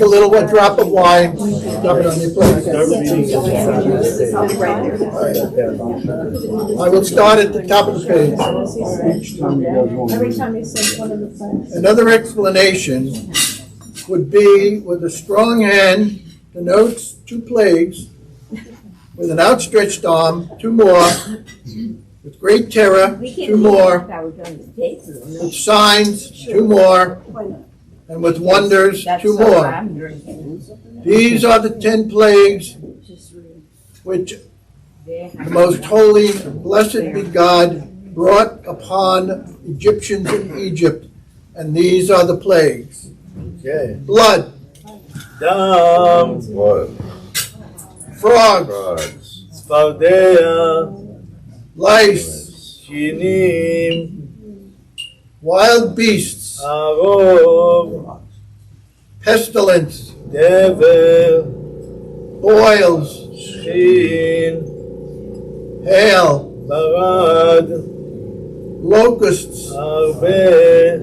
little drop of wine, drop it on your plate. I will start at the top of the page. Another explanation would be, with a strong hand denotes 2 plagues, with an outstretched arm 2 more, With great terror, We can 2 eat more. it out on the table, no? With signs, 2 more. And with wonders, That's 2 all more. I'm drinking. These are the 10 plagues which the most holy, blessed be God, brought upon Egyptians in Egypt. And these are the plagues. Okay. Blood, Dam, Blood, frogs, frogs, Spaldea, lice, Shinim, wild beasts, Arov, pestilence, Dever, boils, Shin, hail, Barad, locusts, Arbe,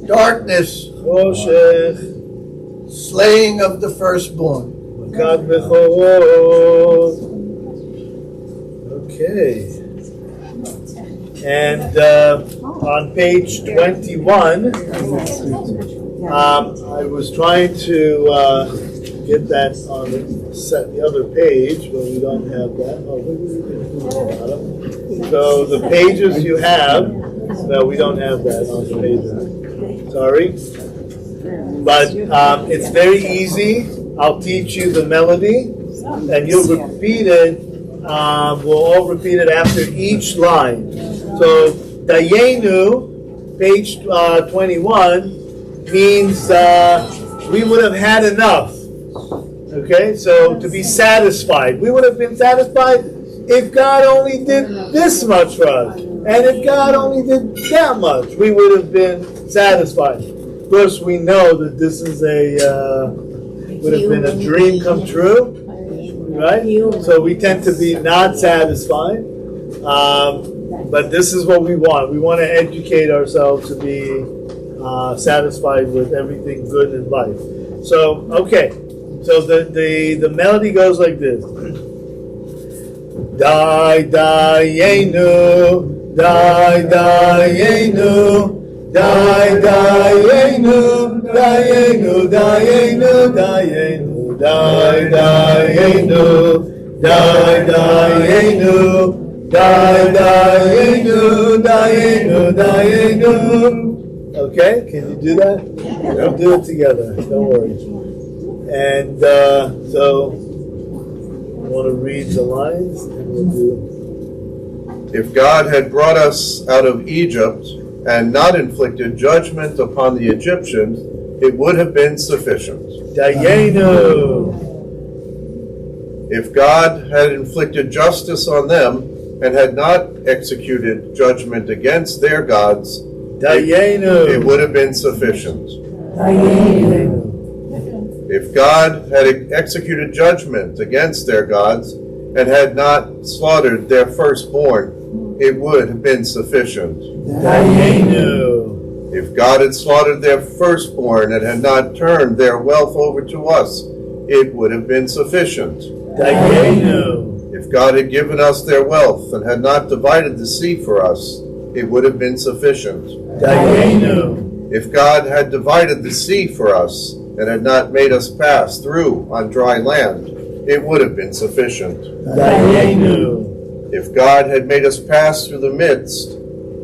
darkness, Choshech, slaying of the firstborn. Makat Bechorot. Okay. And on page 21, I was trying to get that on the other page, but we don't have that. Oh, so the pages you have, no, we don't have that on the pages. Sorry. But it's very easy. I'll teach you the melody, and you'll repeat it. We'll all repeat it after each line. So, Dayenu, page 21, means we would have had enough. Okay, so to be satisfied. We would have been satisfied if God only did this much for us. And if God only did that much, we would have been satisfied. Of course, we know that this is would have been a dream come true, right? So we tend to be not satisfied. But this is what we want. We want to educate ourselves to be satisfied with everything good in life. So, okay. So the melody goes like this. Dayenu, Dayenu, Dayenu, Dayenu, Dayenu, Dayenu, Dayenu, Dayenu, Dayenu, Dayenu, Dayenu. Okay, can you do that? We'll do it together. Don't worry. And so, I want to read the lines, and we'll do. If God had brought us out of Egypt and not inflicted judgment upon the Egyptians, it would have been sufficient. Dayenu. If God had inflicted justice on them and had not executed judgment against their gods, Dayenu. it would have been sufficient. Dayenu. If God had executed judgment against their gods and had not slaughtered their firstborn, it would have been sufficient. Dayenu. If God had slaughtered their firstborn and had not turned their wealth over to us, it would have been sufficient. Dayenu. If God had given us their wealth and had not divided the sea for us, it would have been sufficient. Dayenu. If God had divided the sea for us and had not made us pass through on dry land, it would have been sufficient. Dayenu. If God had made us pass through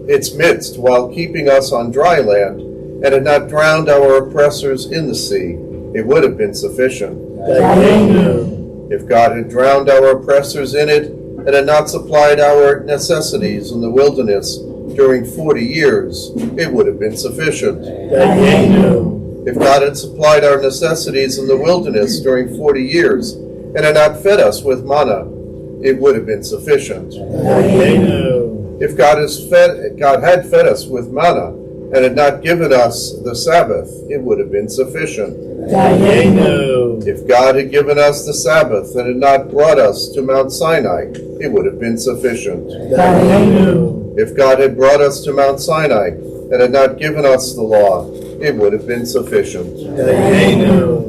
its midst while keeping us on dry land, and had not drowned our oppressors in the sea, it would have been sufficient. Dayenu. If God had drowned our oppressors in it, and had not supplied our necessities in the wilderness during 40 years, it would have been sufficient. Dayenu. If God had supplied our necessities in the wilderness during 40 years, and had not fed us with manna, it would have been sufficient. Dayenu. If God had fed us with manna, and had not given us the Sabbath, it would have been sufficient. Dayenu. If God had given us the Sabbath and had not brought us to Mount Sinai, it would have been sufficient. Dayenu. If God had brought us to Mount Sinai and had not given us the law, it would have been sufficient. Dayenu.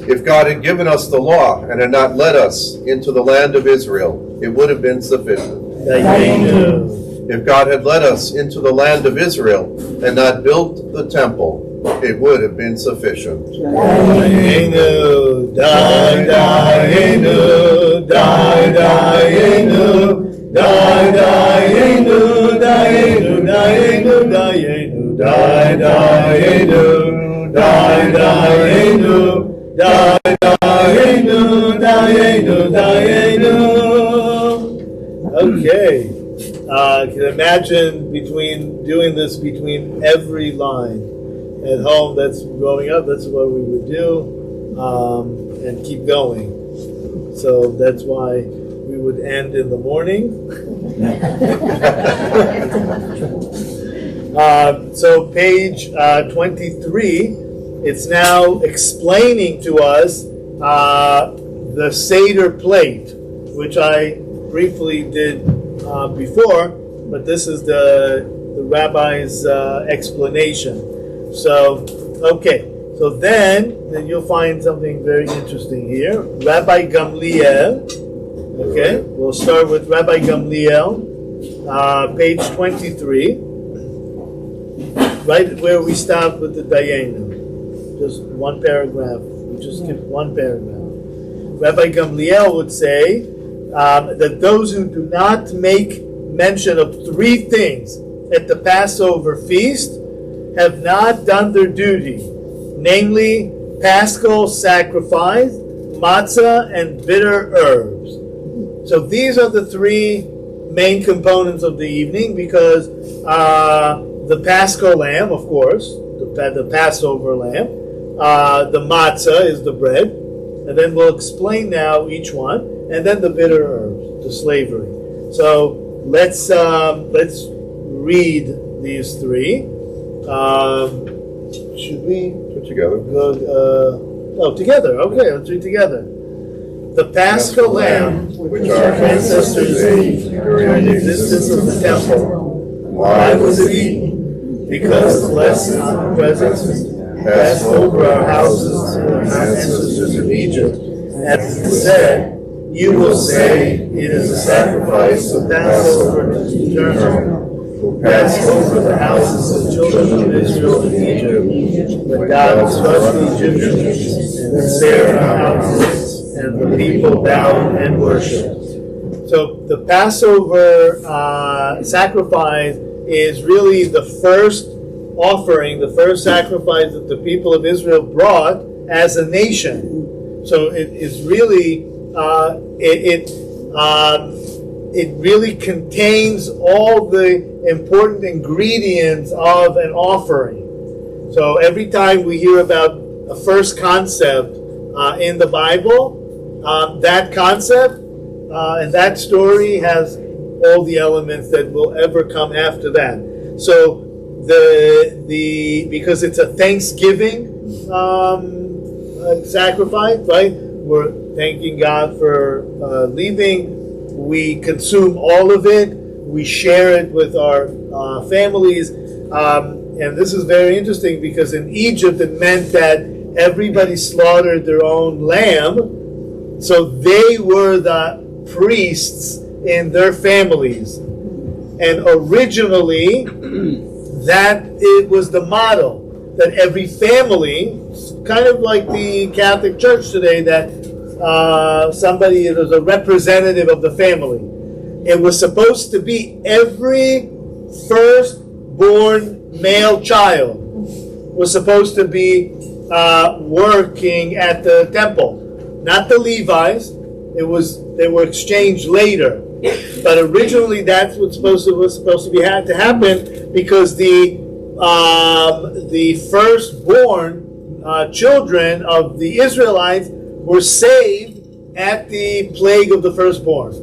If God had given us the law and had not led us into the land of Israel, it would have been sufficient. Dayenu. If God had led us into the land of Israel and not built the temple, it would have been sufficient. Dayenu. Dayenu. Dayenu. Dayenu, Dayenu, Dayenu, Dayenu, Dayenu, Dayenu, Dayenu, Dayenu, Dayenu. Okay. Can imagine doing this between every line. At home, that's growing up, that's what we would do, and keep going. So that's why we would end in the morning. So page 23, it's now explaining to us the Seder plate, which I briefly did before, but this is the rabbi's explanation. So, okay, so then you'll find something very interesting here. Rabbi Gamliel, okay, we'll start with Rabbi Gamliel, page 23, right where we stopped with the Dayenu. Just one paragraph, we just skipped one paragraph. Rabbi Gamliel would say that those who do not make mention of three things at the Passover feast have not done their duty, namely paschal sacrifice, matzah, and bitter herbs. So these are the three main components of the evening, because the paschal lamb, of course, the Passover lamb, the matzah is the bread, and then we'll explain now each one, and then the bitter herbs, the slavery. So let's read these three. Should we Put together. go? Together. Okay, let's read together. The Paschal Lamb, which our ancestors ate during the existence of the temple. Why was it eaten? Because the blessed presence passed over our houses and our ancestors in Egypt. As it said, you will say, it is a sacrifice of Passover to the eternal. Who passed over the houses of children of Israel in Egypt, when God struck the Egyptians and spared our houses, and the people bowed and worshipped. So the Passover sacrifice is really the first offering, the first sacrifice that the people of Israel brought as a nation. So it is really it really contains all the important ingredients of an offering. So every time we hear about a first concept in the Bible, that concept and that story has all the elements that will ever come after that. So because it's a Thanksgiving sacrifice, right? We're thanking God for leaving. We consume all of it. We share it with our families. And this is very interesting because in Egypt it meant that everybody slaughtered their own lamb. So they were the priests in their families. And originally, that it was the model that every family, kind of like the Catholic Church today, that somebody was a representative of the family. It was supposed to be every firstborn male child was supposed to be working at the temple. Not the Levites. They were exchanged later. But originally that's what was supposed to be had to happen, because the firstborn children of the Israelites were saved at the plague of the firstborn.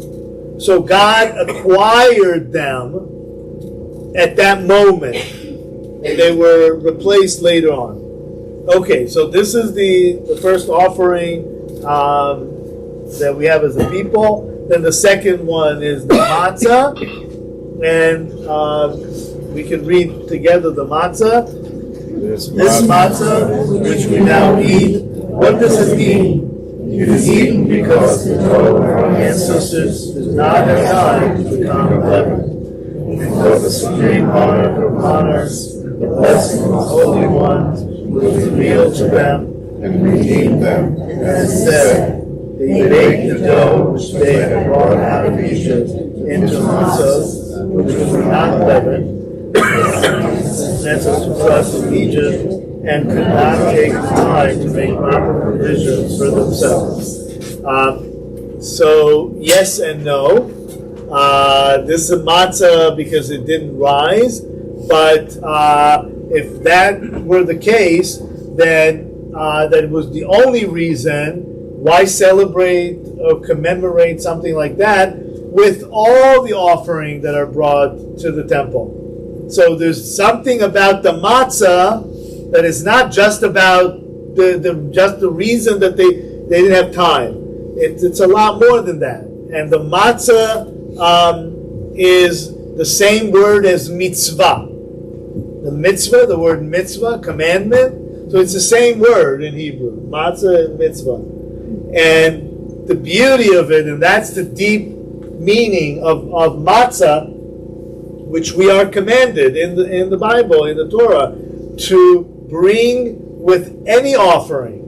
So God acquired them at that moment, and they were replaced later on. Okay, so this is the first offering that we have as a people. Then the second one is the matzah, and we can read together the matzah. This matzah, which we now eat, what does it mean? It is eaten because the toe of our ancestors did not have time to become leavened. Because the supreme honor of monarchs, the blessing of the Holy One, was revealed to them and redeemed them, as said, They baked the dough which they had brought out of Egypt into matzah, which was not leavened, sent us from Egypt, and could not take time to make proper provisions for themselves. So, yes and no. This is matzah because it didn't rise, but if that were the case, then that was the only reason why celebrate or commemorate something like that with all the offering that are brought to the temple. So there's something about the matzah that is not just about the reason that they didn't have time. It's a lot more than that. And the matzah is the same word as mitzvah. The mitzvah, the word mitzvah, commandment. So it's the same word in Hebrew, matzah and mitzvah. And the beauty of it, and that's the deep meaning of matzah, which we are commanded in the Bible, in the Torah, to bring with any offering.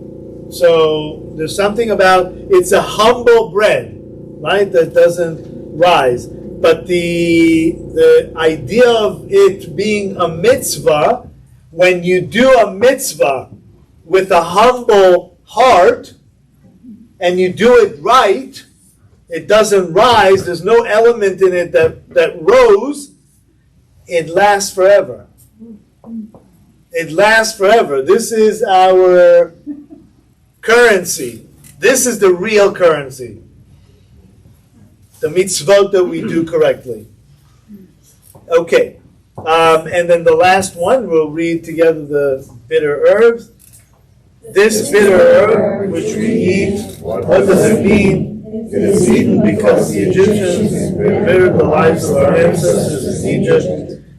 So there's something about, it's a humble bread, right, that doesn't rise. But the idea of it being a mitzvah, when you do a mitzvah with a humble heart, and you do it right, it doesn't rise, there's no element in it that rose, it lasts forever. It lasts forever. This is our currency. This is the real currency. The mitzvot that we do correctly. Okay. And then the last one, we'll read together the bitter herbs. This bitter herb which we eat, what does it mean? It is eaten because the Egyptians embittered the lives of our ancestors in Egypt.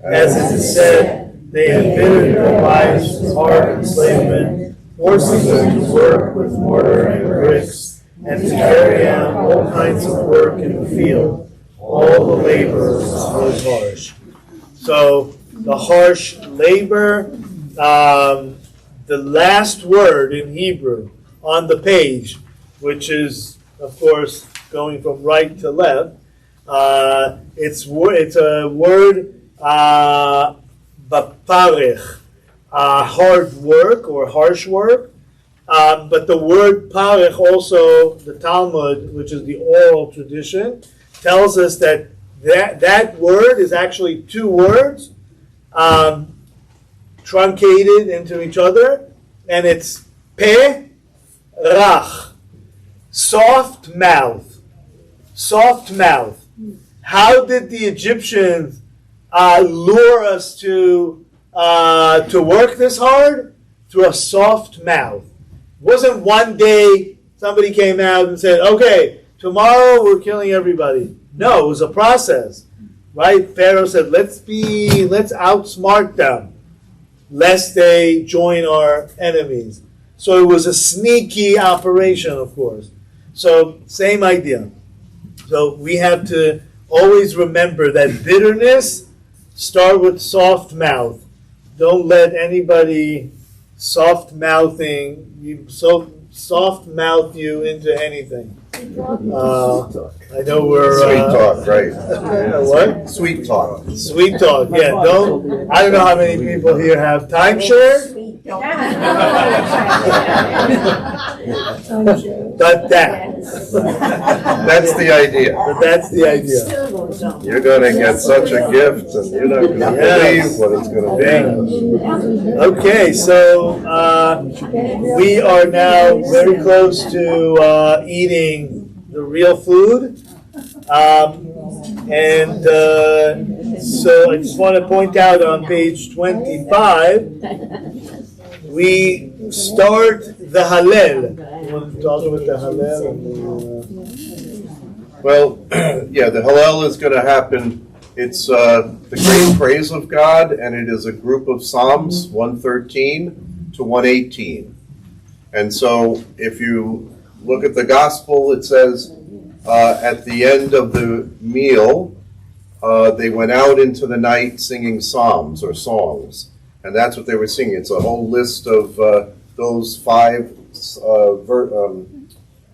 As it is said, they embittered their lives with hard enslavement, forcing them to work with mortar and bricks, and to carry out all kinds of work in the field. All the labor was harsh. So the harsh labor, the last word in Hebrew on the page, which is, of course, going from right to left, it's a word, baparech, hard work or harsh work. But the word parech also, the Talmud, which is the oral tradition, tells us that word is actually two words truncated into each other, and it's peh rach, soft mouth. Soft mouth. How did the Egyptians lure us to work this hard? Through a soft mouth. It wasn't one day somebody came out and said, okay, tomorrow we're killing everybody. No, it was a process, right? Pharaoh said, let's outsmart them, lest they join our enemies. So it was a sneaky operation, of course. So same idea. So we have to always remember that bitterness, start with soft mouth. Don't let anybody soft mouth you into anything. I know we're Sweet talk, right? what? Sweet talk. Sweet talk. Yeah. I don't know how many people here have timeshare, but That's the idea. that's the idea. You're going to get such a gift, and you're not going to believe what it's going to be. Okay, so we are now very close to eating the real food. So I just want to point out on page 25, we start the Hallel. You want to talk about the Hallel? Well, yeah, the Hallel is going to happen. It's the great praise of God, and it is a group of Psalms, 113 to 118. And so if you look at the Gospel, it says at the end of the meal, they went out into the night singing psalms or songs. And that's what they were singing. It's a whole list of those 5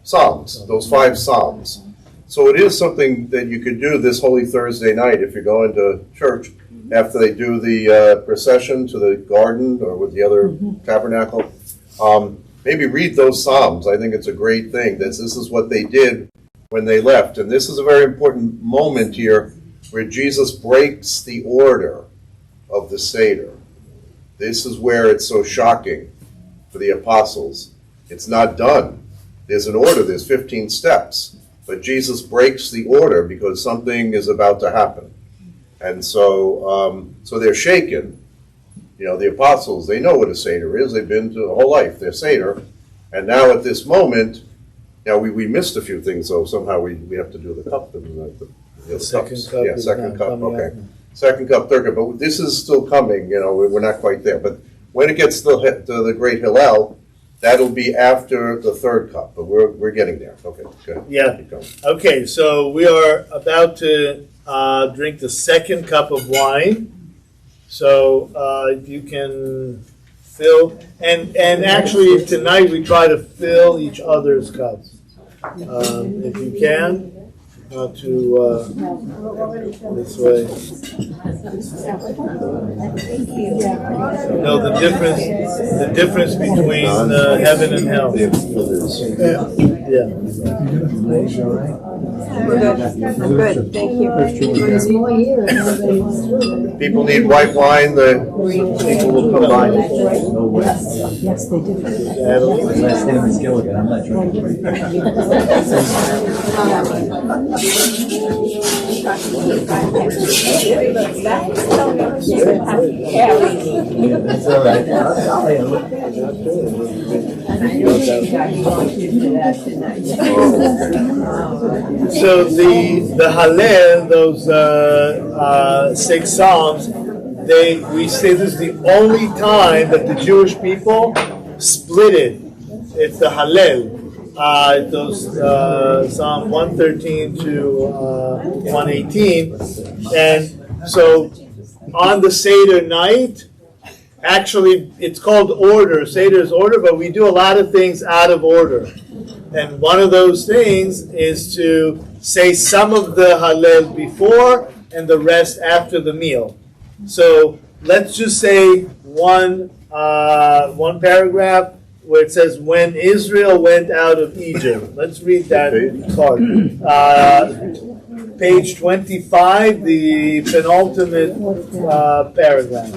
Psalms, those 5 Psalms. So it is something that you could do this Holy Thursday night if you're going to church after they do the procession to the garden or with the other tabernacle. Maybe read those Psalms. I think it's a great thing. This is what they did when they left. And this is a very important moment here where Jesus breaks the order of the Seder. This is where it's so shocking for the apostles. It's not done. There's an order. There's 15 steps. But Jesus breaks the order because something is about to happen. And so they're shaken. You know, the apostles, they know what a Seder is. They've been to the whole life. They're Seder. And now at this moment, now we missed a few things, though. Somehow we have to do the cup. And the second cups. cup Yeah, is second not cup, coming okay. out. Second cup, third cup. But this is still coming. You know, we're not quite there. But when it gets to the Great Hillel, that'll be after the third cup. But we're getting there. Okay, good. Yeah. Keep going. Okay, so we are about to drink the second cup of wine. So if you can fill, and actually tonight we try to fill each other's cups. If you can, not to this way. No, the difference between heaven and hell. Yeah. Good, thank you. People need white wine. The people will come by. Yes, they do. Last name is Gilligan, I'm not sure. That's all right. So the Hallel, those 6 Psalms, we say this is the only time that the Jewish people split it. It's the Hallel. Those Psalm 113 to 118, and so on the Seder night, actually it's called order. Seder is order, but we do a lot of things out of order. And one of those things is to say some of the Hallel before and the rest after the meal. So let's just say one paragraph where it says, when Israel went out of Egypt. Let's read that part. Page 25, the penultimate paragraph.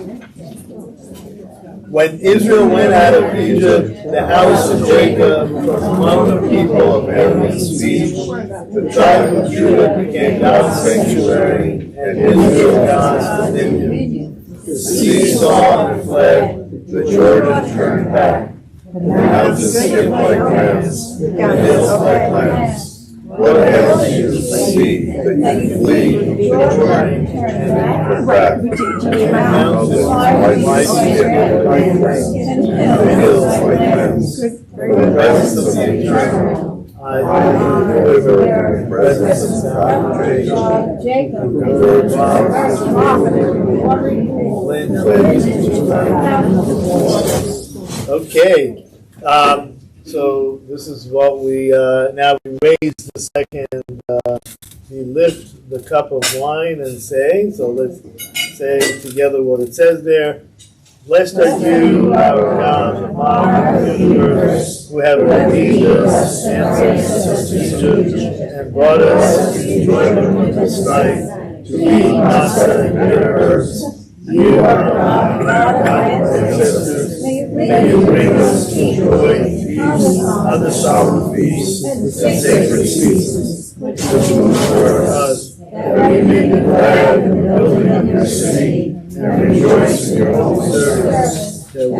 When Israel went out of Egypt, the house of Jacob from among the people of Aaron's speech, the tribe of Judah became God's sanctuary, and Israel God's dominion. The sea saw and fled, the Jordan turned back. The mountains skipped like rams, the hills like lambs. What else do you see that you flee the Jordan and turn back? The mountains like rams, the hills like lambs. For the presence of the Eternal, I believe the river, the presence of salvation. Jacob, okay. So this is what we now we raise the second. We lift the cup of wine and say. So let's say together what it says there. Blessed are you, our God, the Father of the universe, who have redeemed us and raised us to Egypt and brought us to the enjoyment of this life, to eat matzah and bitter herbs. You are God, our ancestors. May you bring us to joy and peace on the solemn feasts and sacred seasons, which you for us, that we may be glad in the building of your city and rejoice in your holy service, that we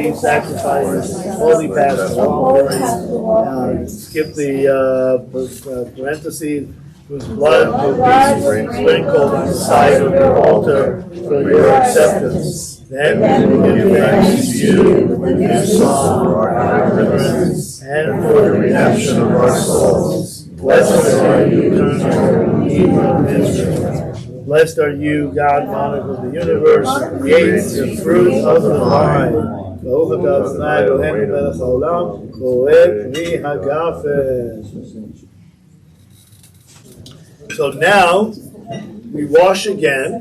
may sacrifice holy Passover offerings. Skip the parentheses. Whose blood will be sprinkled on the side of your altar for your acceptance. Then we will give thanks to you with new song for our deliverance and for the redemption of our souls. Blessed are you, eternal Redeemer of Israel. Blessed are you, God, monarch of the universe, who creates the fruit of the vine, ברוך אתה אדוני אלוהינו מלך העולם, קורא פרי הגפן. So now we wash again.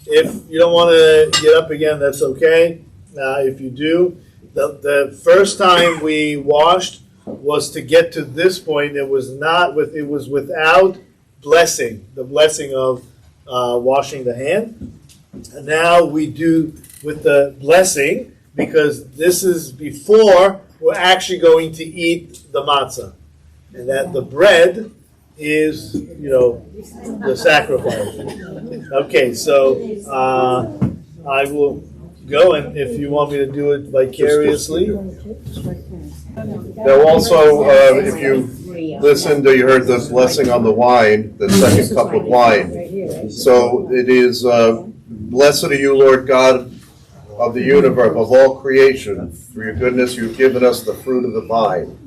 If you don't want to get up again, that's okay. If you do, the first time we washed was to get to this point. It was without blessing, the blessing of washing the hand. And now we do with the blessing, because this is before we're actually going to eat the matzah, and that the bread is, the sacrifice. Okay, so I will go, and if you want me to do it vicariously. Now also, if you listened, you heard the blessing on the wine, the second cup of wine. So it is, blessed are you, Lord God of the universe, of all creation. For your goodness, you've given us the fruit of the vine.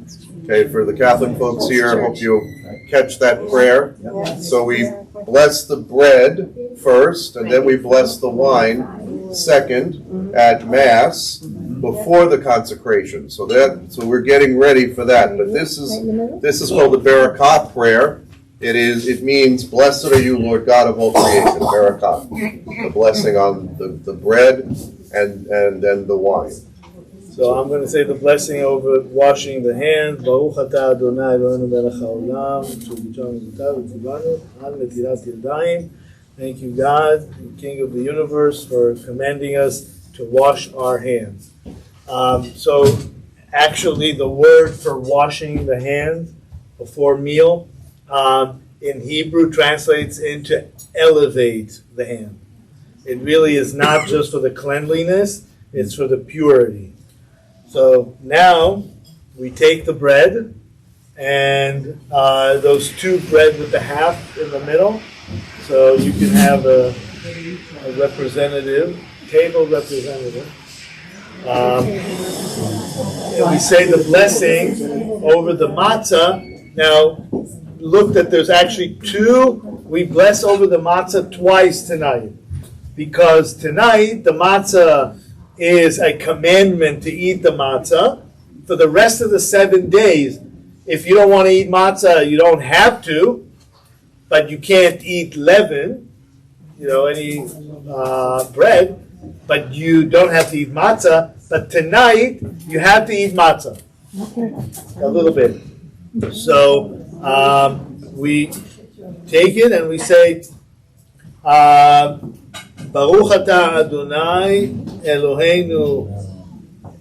Okay, for the Catholic folks here, I hope you catch that prayer. So we bless the bread first, and then we bless the wine second at Mass before the consecration. So we're getting ready for that. But this is called the Barakah prayer. It means, blessed are you, Lord God of all creation, Barakah. The blessing on the bread and then the wine. So I'm going to say the blessing over washing the hands. Baruch atah Adonai Eloheinu melech haolam, shebitonu mitzvotav v'tzivanu al netilat yadayim. Thank you, God, King of the universe, for commanding us to wash our hands. So actually the word for washing the hands before meal in Hebrew translates into elevate the hand. It really is not just for the cleanliness, it's for the purity. So now we take the bread and those two bread with the half in the middle. So you can have a representative, table representative. And we say the blessing over the matzah. Now look that there's actually two. We bless over the matzah twice tonight. Because tonight the matzah is a commandment to eat the matzah. For the rest of the 7 days, if you don't want to eat matzah, you don't have to, but you can't eat leaven, any bread, but you don't have to eat matzah. But tonight, you have to eat matzah. A little bit. So we take it and we say, Baruch atah Adonai Eloheinu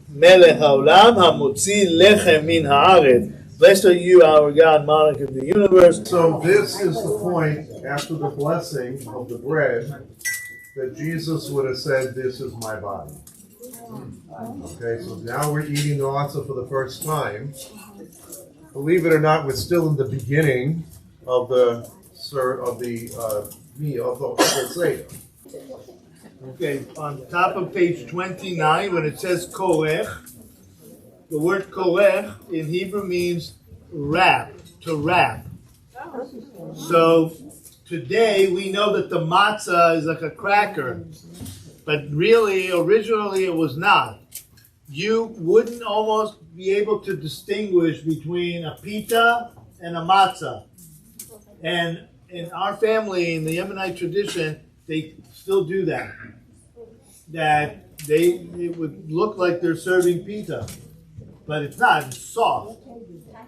melech haolam hamotzi lechem min haaretz. Blessed are you, our God, monarch of the universe. So this is the point, after the blessing of the bread, that Jesus would have said, this is my body. Okay, so now we're eating the matzah for the first time. Believe it or not, we're still in the beginning of the meal of the Seder. Okay, on top of page 29, when it says korech, the word korech in Hebrew means wrap, to wrap. So today we know that the matzah is like a cracker, but really, originally it was not. You wouldn't almost be able to distinguish between a pita and a matzah. And in our family, in the Yemenite tradition, they still do that. That it would look like they're serving pita, but it's not. It's soft,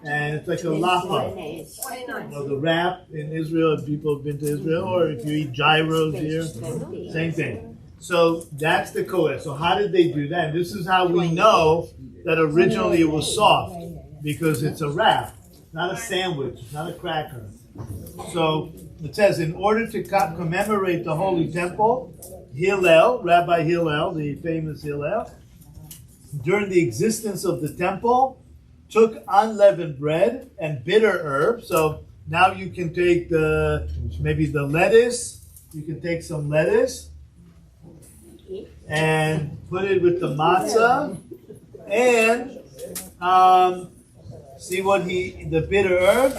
and it's like a lapa. The wrap in Israel, if people have been to Israel, or if you eat gyros here, same thing. So that's the koeh. So how did they do that? And this is how we know that originally it was soft, because it's a wrap, not a sandwich, not a cracker. So it says, in order to commemorate the Holy Temple, Hillel, Rabbi Hillel, the famous Hillel, during the existence of the temple, took unleavened bread and bitter herbs. So now you can take maybe the lettuce, you can take some lettuce and put it with the matzah and see what the bitter herb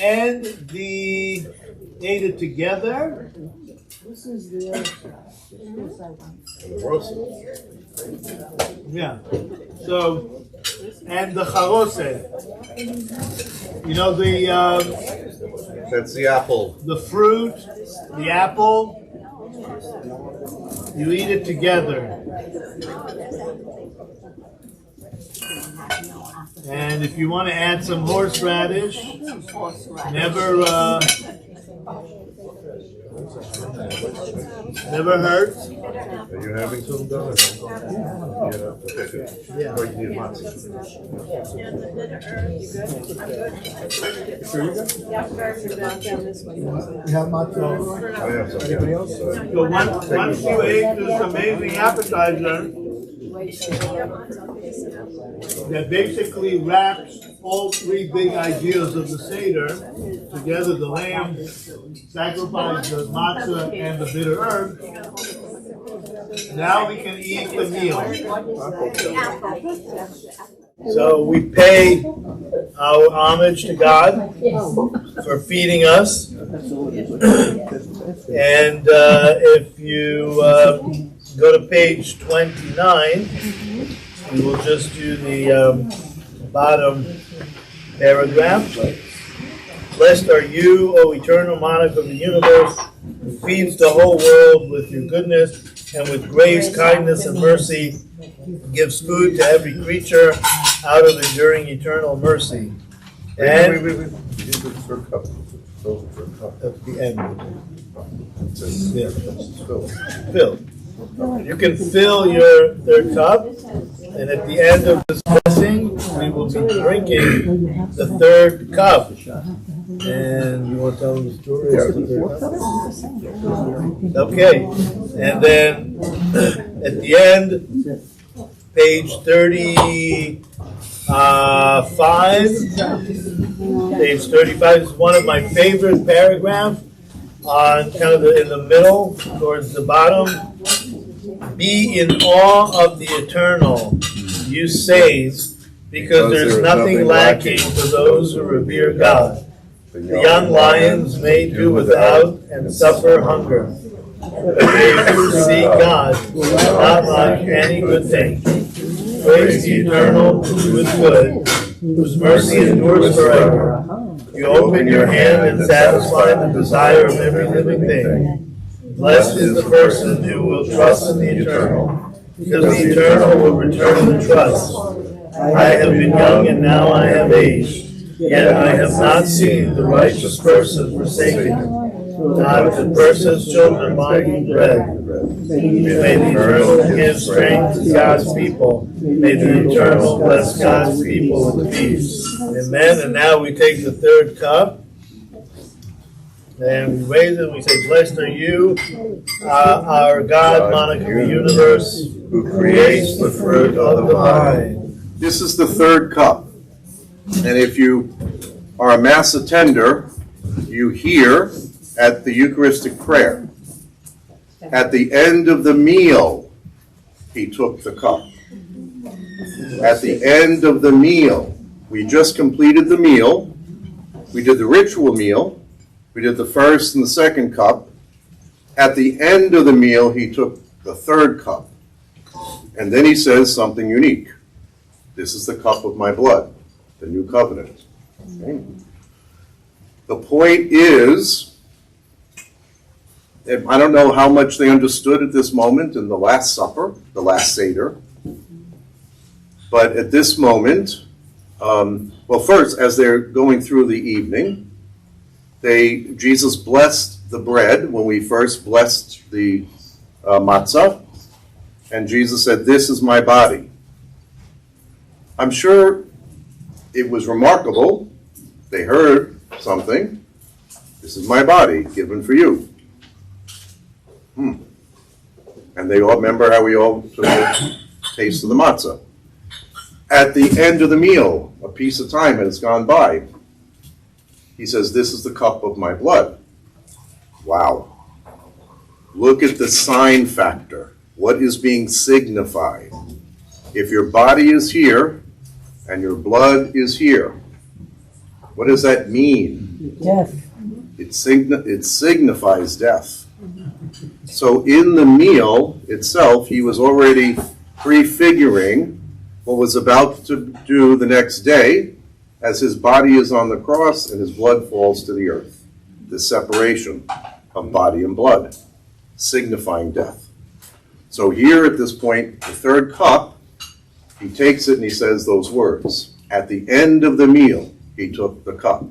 and ate it together. Yeah. So, and the charose. You know, That's the apple. the fruit, the apple, you eat it together. And if you want to add some horseradish, never hurts. Are you having some done? Yeah. Or you need lots? We have matzah. I have some. Anybody else? So once you ate this amazing appetizer that basically wraps all three big ideas of the Seder together, the lamb sacrifice, the matzah, and the bitter herb, now we can eat the meal. So we pay our homage to God for feeding us. And if you go to page 29, we will just do the bottom paragraph. Blessed are you, O eternal monarch of the universe, who feeds the whole world with your goodness and with grace, kindness, and mercy, gives food to every creature out of enduring eternal mercy. And Wait. You need the third cup. Fill the third cup. at the end, It says, yeah, fill. fill. You can fill your third cup, and at the end of this blessing, we will be drinking the third cup. And you want to tell them the story of the third cup? Okay, and then at the end, page 35 is one of my favorite paragraphs on kind of in the middle towards the bottom. Be in awe of the eternal, you says, because there's nothing lacking for those who revere God. The young lions may do without and suffer hunger, but they who seek God will not lack any good thing. Praise the eternal, who is good, whose mercy endures forever. You open your hand and satisfy the desire of every living thing. Blessed is the person who will trust in the eternal, because the eternal will return the trust. I have been young and now I have aged, yet I have not seen the righteous person forsaken, not the person's children lacking bread. May the eternal give strength to God's people. May the eternal bless God's people with peace. Amen. And now we take the third cup. And we raise it and we say, blessed are you, our God, monarch of the universe, who creates the fruit of the vine. This is the third cup. And if you are a Mass attender, you hear at the Eucharistic prayer. At the end of the meal, he took the cup. At the end of the meal, we just completed the meal. We did the ritual meal. We did the first and the second cup. At the end of the meal, he took the third cup. And then he says something unique. This is the cup of my blood, the new covenant. Okay. The point is, I don't know how much they understood at this moment in the Last Supper, the Last Seder. But at this moment, well, first, as they're going through the evening, Jesus blessed the bread when we first blessed the matzah, and Jesus said, "This is my body." I'm sure it was remarkable. They heard something. This is my body given for you. And they all remember how we all took a taste of the matzah. At the end of the meal, a piece of time has gone by. He says, "This is the cup of my blood." Wow. Look at the sign factor. What is being signified? If your body is here and your blood is here, what does that mean? Death. It signifies death. So in the meal itself, he was already prefiguring what was about to do the next day as his body is on the cross and his blood falls to the earth. The separation of body and blood, signifying death. So here at this point, the third cup, he takes it and he says those words. At the end of the meal, he took the cup.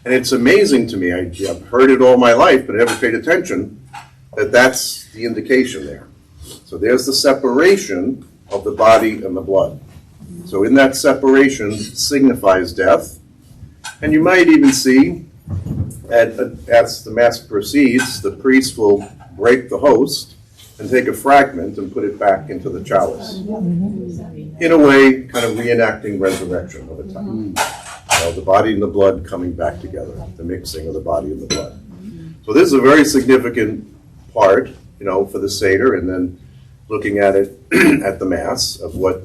And it's amazing to me, I've heard it all my life, but I never paid attention, that that's the indication there. So there's the separation of the body and the blood. So in that separation signifies death. And you might even see, as the Mass proceeds, the priest will break the host and take a fragment and put it back into the chalice. In a way, kind of reenacting resurrection of a time. The body and the blood coming back together, the mixing of the body and the blood. So this is a very significant part, for the Seder, and then looking at it at the Mass of what,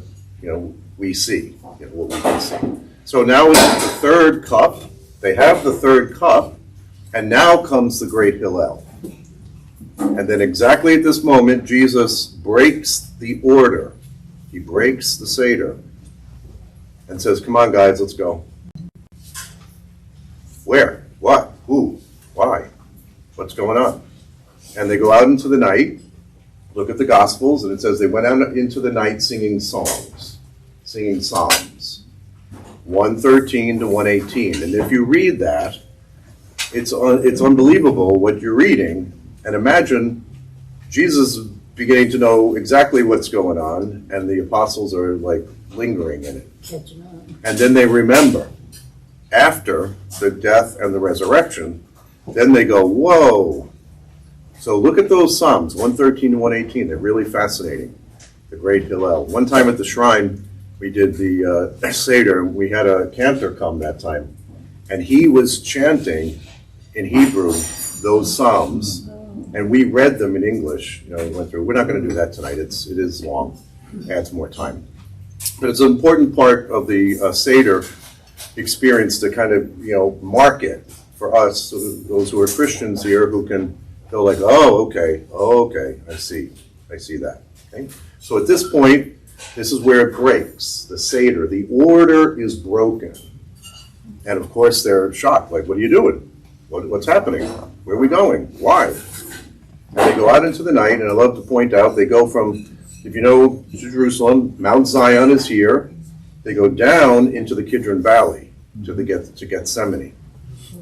we see, what we can see. So now it's the third cup. They have the third cup, and now comes the great Hillel. And then exactly at this moment, Jesus breaks the order. He breaks the Seder and says, come on, guys, let's go. Where? What? Who? Why? What's going on? And they go out into the night, look at the Gospels, and it says they went out into the night singing songs, singing psalms, 113 to 118. And if you read that, it's unbelievable what you're reading. And imagine Jesus is beginning to know exactly what's going on, and the apostles are like lingering in it. And then they remember. After the death and the resurrection, then they go, whoa. So look at those Psalms, 113 to 118. They're really fascinating. The great Hillel. One time at the shrine, we did the Seder. We had a cantor come that time. And he was chanting in Hebrew those Psalms. And we read them in English. We went through. We're not going to do that tonight. It is long. Adds more time. But it's an important part of the Seder experience to kind of, mark it for us, so those who are Christians here who can feel like, oh, okay, I see that. Okay? So at this point, this is where it breaks, the Seder. The order is broken. And of course, they're shocked, like, what are you doing? What's happening? Where are we going? Why? And they go out into the night, and I love to point out, they go from, if you know Jerusalem, Mount Zion is here. They go down into the Kidron Valley to Gethsemane.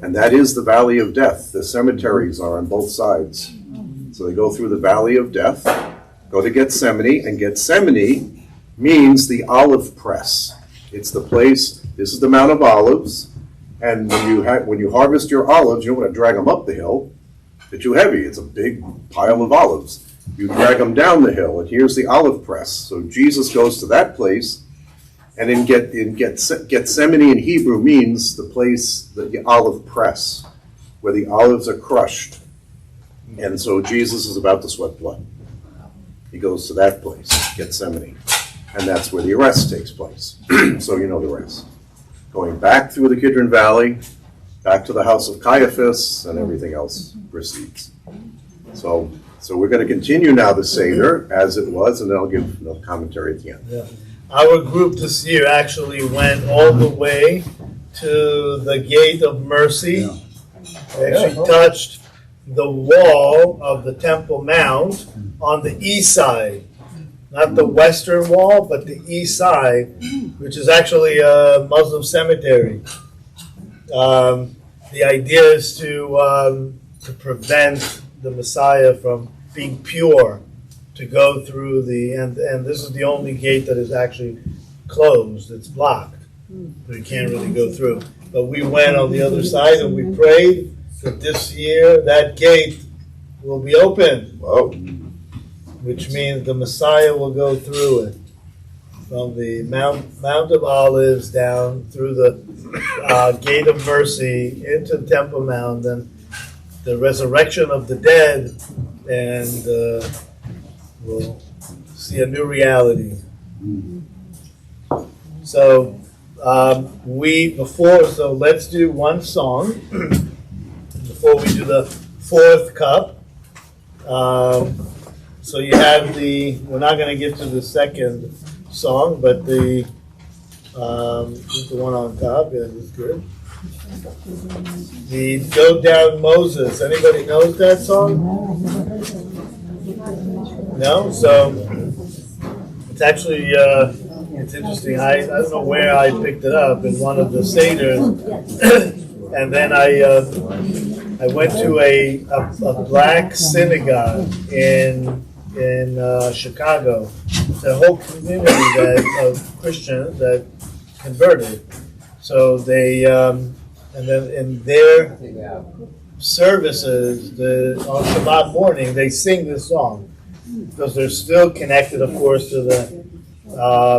And that is the Valley of Death. The cemeteries are on both sides. So they go through the Valley of Death, go to Gethsemane, and Gethsemane means the olive press. It's the place, this is the Mount of Olives, and when you harvest your olives, you don't want to drag them up the hill. They're too heavy. It's a big pile of olives. You drag them down the hill, and here's the olive press. So Jesus goes to that place. And in Gethsemane in Hebrew means the place, the olive press, where the olives are crushed. And so Jesus is about to sweat blood. He goes to that place, Gethsemane. And that's where the arrest takes place. So you know the rest. Going back through the Kidron Valley, back to the house of Caiaphas, and everything else proceeds. So we're going to continue now the Seder as it was, and then I'll give another commentary at the end. Yeah. Our group this year actually went all the way to the Gate of Mercy. They actually touched the wall of the Temple Mount on the east side. Not the western wall, but the east side, which is actually a Muslim cemetery. The idea is to prevent the Messiah from being pure, to go through and this is the only gate that is actually closed. It's blocked, so you can't really go through. But we went on the other side and we prayed that this year that gate will be open. Whoa. Which means the Messiah will go through it, from the Mount of Olives down through the Gate of Mercy into the Temple Mount, and the resurrection of the dead, and we'll see a new reality. So let's do one song before we do the fourth cup. So you have we're not going to get to the second song, but the one on top, yeah, that's good. The Go Down Moses. Anybody knows that song? No? So it's actually, it's interesting. I don't know where I picked it up in one of the Seders. And then I went to a black synagogue in Chicago. It's a whole community of Christians that converted. So they, and then in their services, on Shabbat morning, they sing this song because they're still connected, of course, to the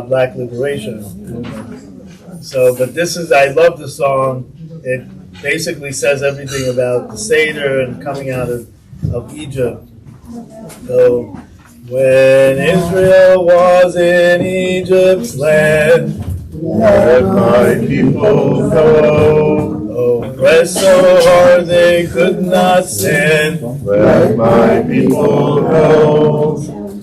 Black liberation movement. So, but I love the song. It basically says everything about the Seder and coming out of Egypt. So, when Israel was in Egypt's land, let my people go. Oppressed so hard they could not stand. Let my people go.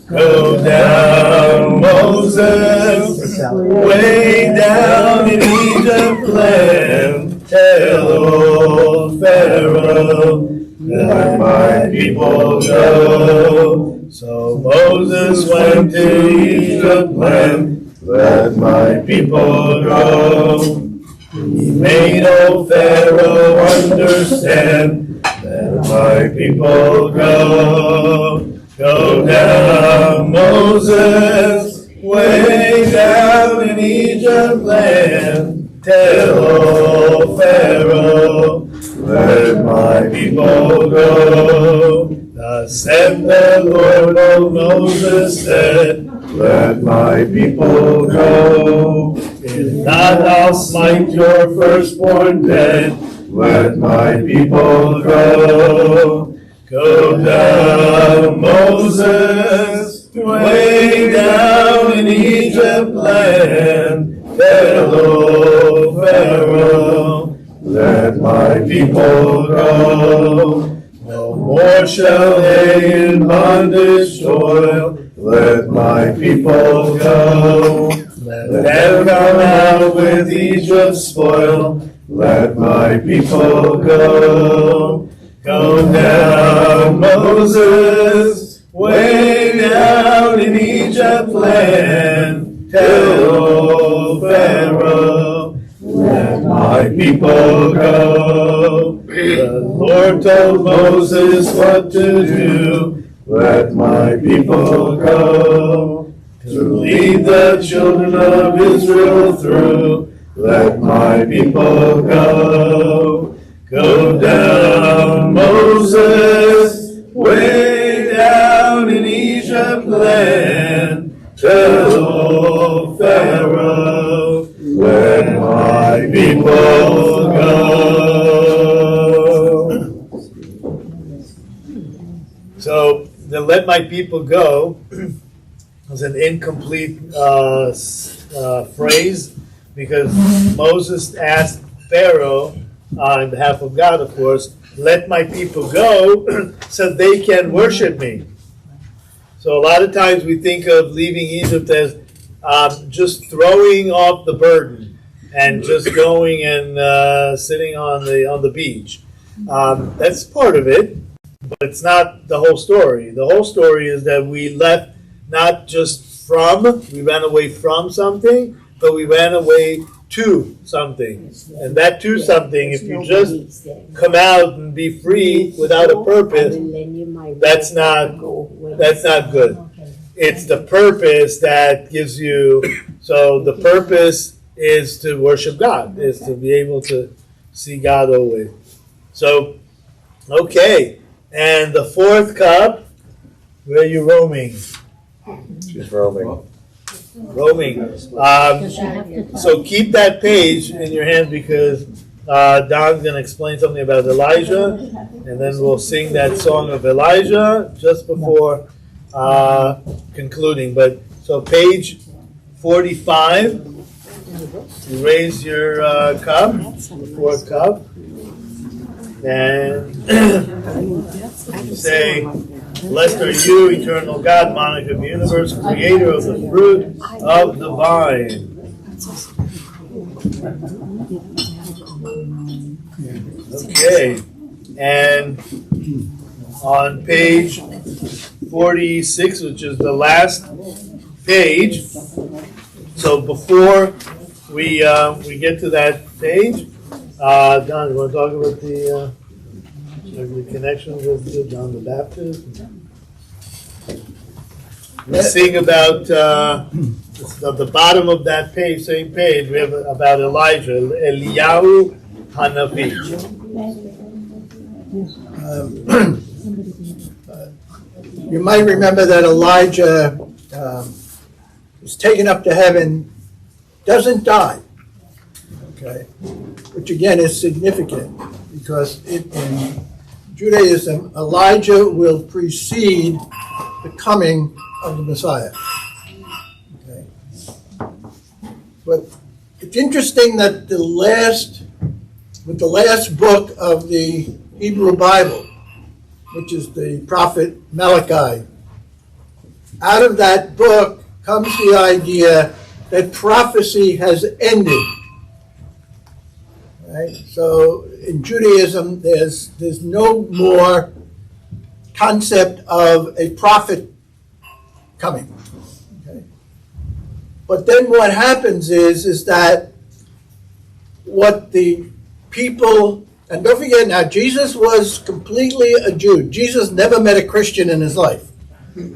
Go down, Moses, way down in Egypt's land. Tell old Pharaoh, let my people go. So Moses went to Egypt's land. Let my people go. He made old Pharaoh understand. Let my people go. Go down, Moses, way down in Egypt's land. Tell old Pharaoh, let my people go. Thus said the Lord, old Moses said, let my people go. If not, I'll smite your firstborn dead. Let my people go. Go down, Moses, way down in Egypt's land. Tell old Pharaoh, let my people go. No more shall they in bondage toil. Let my people go. Let them come out with Egypt's spoil. Let my people go. Go down, Moses, way down in Egypt's land. Tell old Pharaoh, let my people go. The Lord told Moses what to do. Let my people go. To lead the children of Israel through. Let my people go. Go down, Moses, way down in Egypt's land. Tell old Pharaoh, let my people go. So, the let my people go was an incomplete phrase because Moses asked Pharaoh, on behalf of God, of course, let my people go so they can worship me. So a lot of times we think of leaving Egypt as just throwing off the burden and just going and sitting on the beach. That's part of it, but it's not the whole story. The whole story is that we left not just we ran away from something, but we ran away to something. And that to something, if you just come out and be free without a purpose, that's not good. It's the purpose that gives you, so the purpose is to worship God, is to be able to see God always. So, okay. And the fourth cup, where are you roaming? She's roaming. Roaming. So keep that page in your hand because Don's going to explain something about Elijah, and then we'll sing that song of Elijah just before concluding. But so page 45, you raise your cup, the fourth cup, and you say, Blessed are you, eternal God, monarch of the universe, creator of the fruit of the vine. Okay, and on page 46, which is the last page, so before we get to that page, Don, you want to talk about the connection with John the Baptist? We sing about at the bottom of that page, same page, we have about Elijah, Eliyahu Hanavi. You might remember that Elijah is taken up to heaven, doesn't die, okay? Which again is significant because in Judaism, Elijah will precede the coming of the Messiah. Okay? But it's interesting that the last book of the Hebrew Bible, which is the prophet Malachi, out of that book comes the idea that prophecy has ended. Right? So in Judaism, there's no more concept of a prophet coming. Okay? But then what happens is that what the people, and don't forget now, Jesus was completely a Jew. Jesus never met a Christian in his life.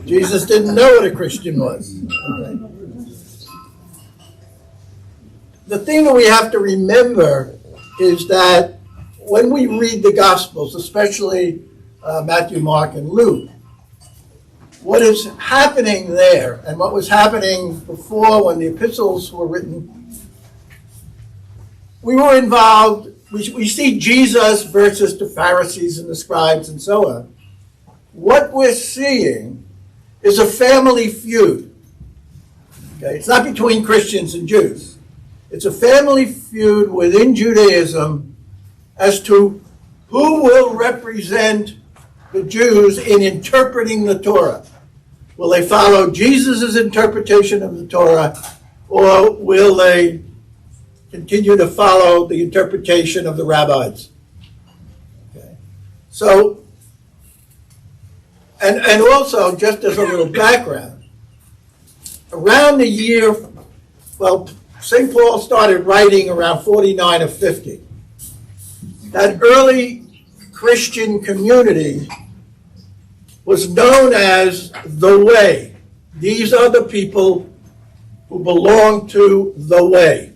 Jesus didn't know what a Christian was. Okay? The thing that we have to remember is that when we read the Gospels, especially Matthew, Mark, and Luke, what is happening there and what was happening before when the epistles were written, we were involved. We see Jesus versus the Pharisees and the scribes and so on. What we're seeing is a family feud. Okay? It's not between Christians and Jews. It's a family feud within Judaism as to who will represent the Jews in interpreting the Torah. Will they follow Jesus' interpretation of the Torah, or will they continue to follow the interpretation of the rabbis? Okay. So, and also, just as a little background, around the year, well, St. Paul started writing around 49 or 50. That early Christian community was known as the Way. These are the people who belong to the Way.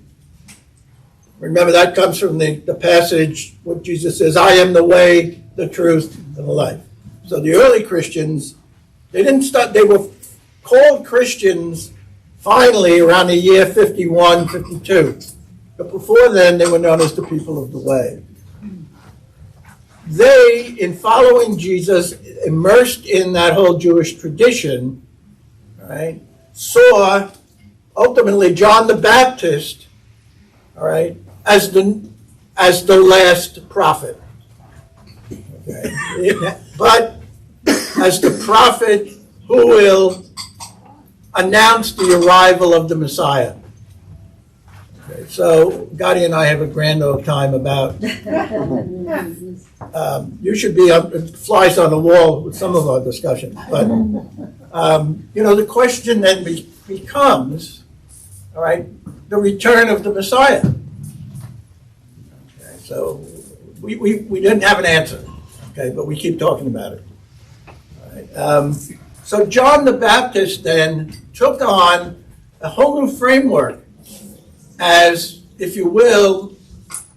Remember, that comes from the passage what Jesus says, I am the way, the truth, and the life. So the early Christians, they were called Christians finally around the year 51, 52. But before then, they were known as the people of the Way. They, in following Jesus, immersed in that whole Jewish tradition, right, saw ultimately John the Baptist, all right, as the last prophet. Okay. But as the prophet who will announce the arrival of the Messiah. Okay. So Gotti and I have a grand old time about you should be up, it flies on the wall with some of our discussion. But the question then becomes, all right, the return of the Messiah. Okay, so we didn't have an answer, okay, but we keep talking about it. All right, so John the Baptist then took on a whole new framework as, if you will,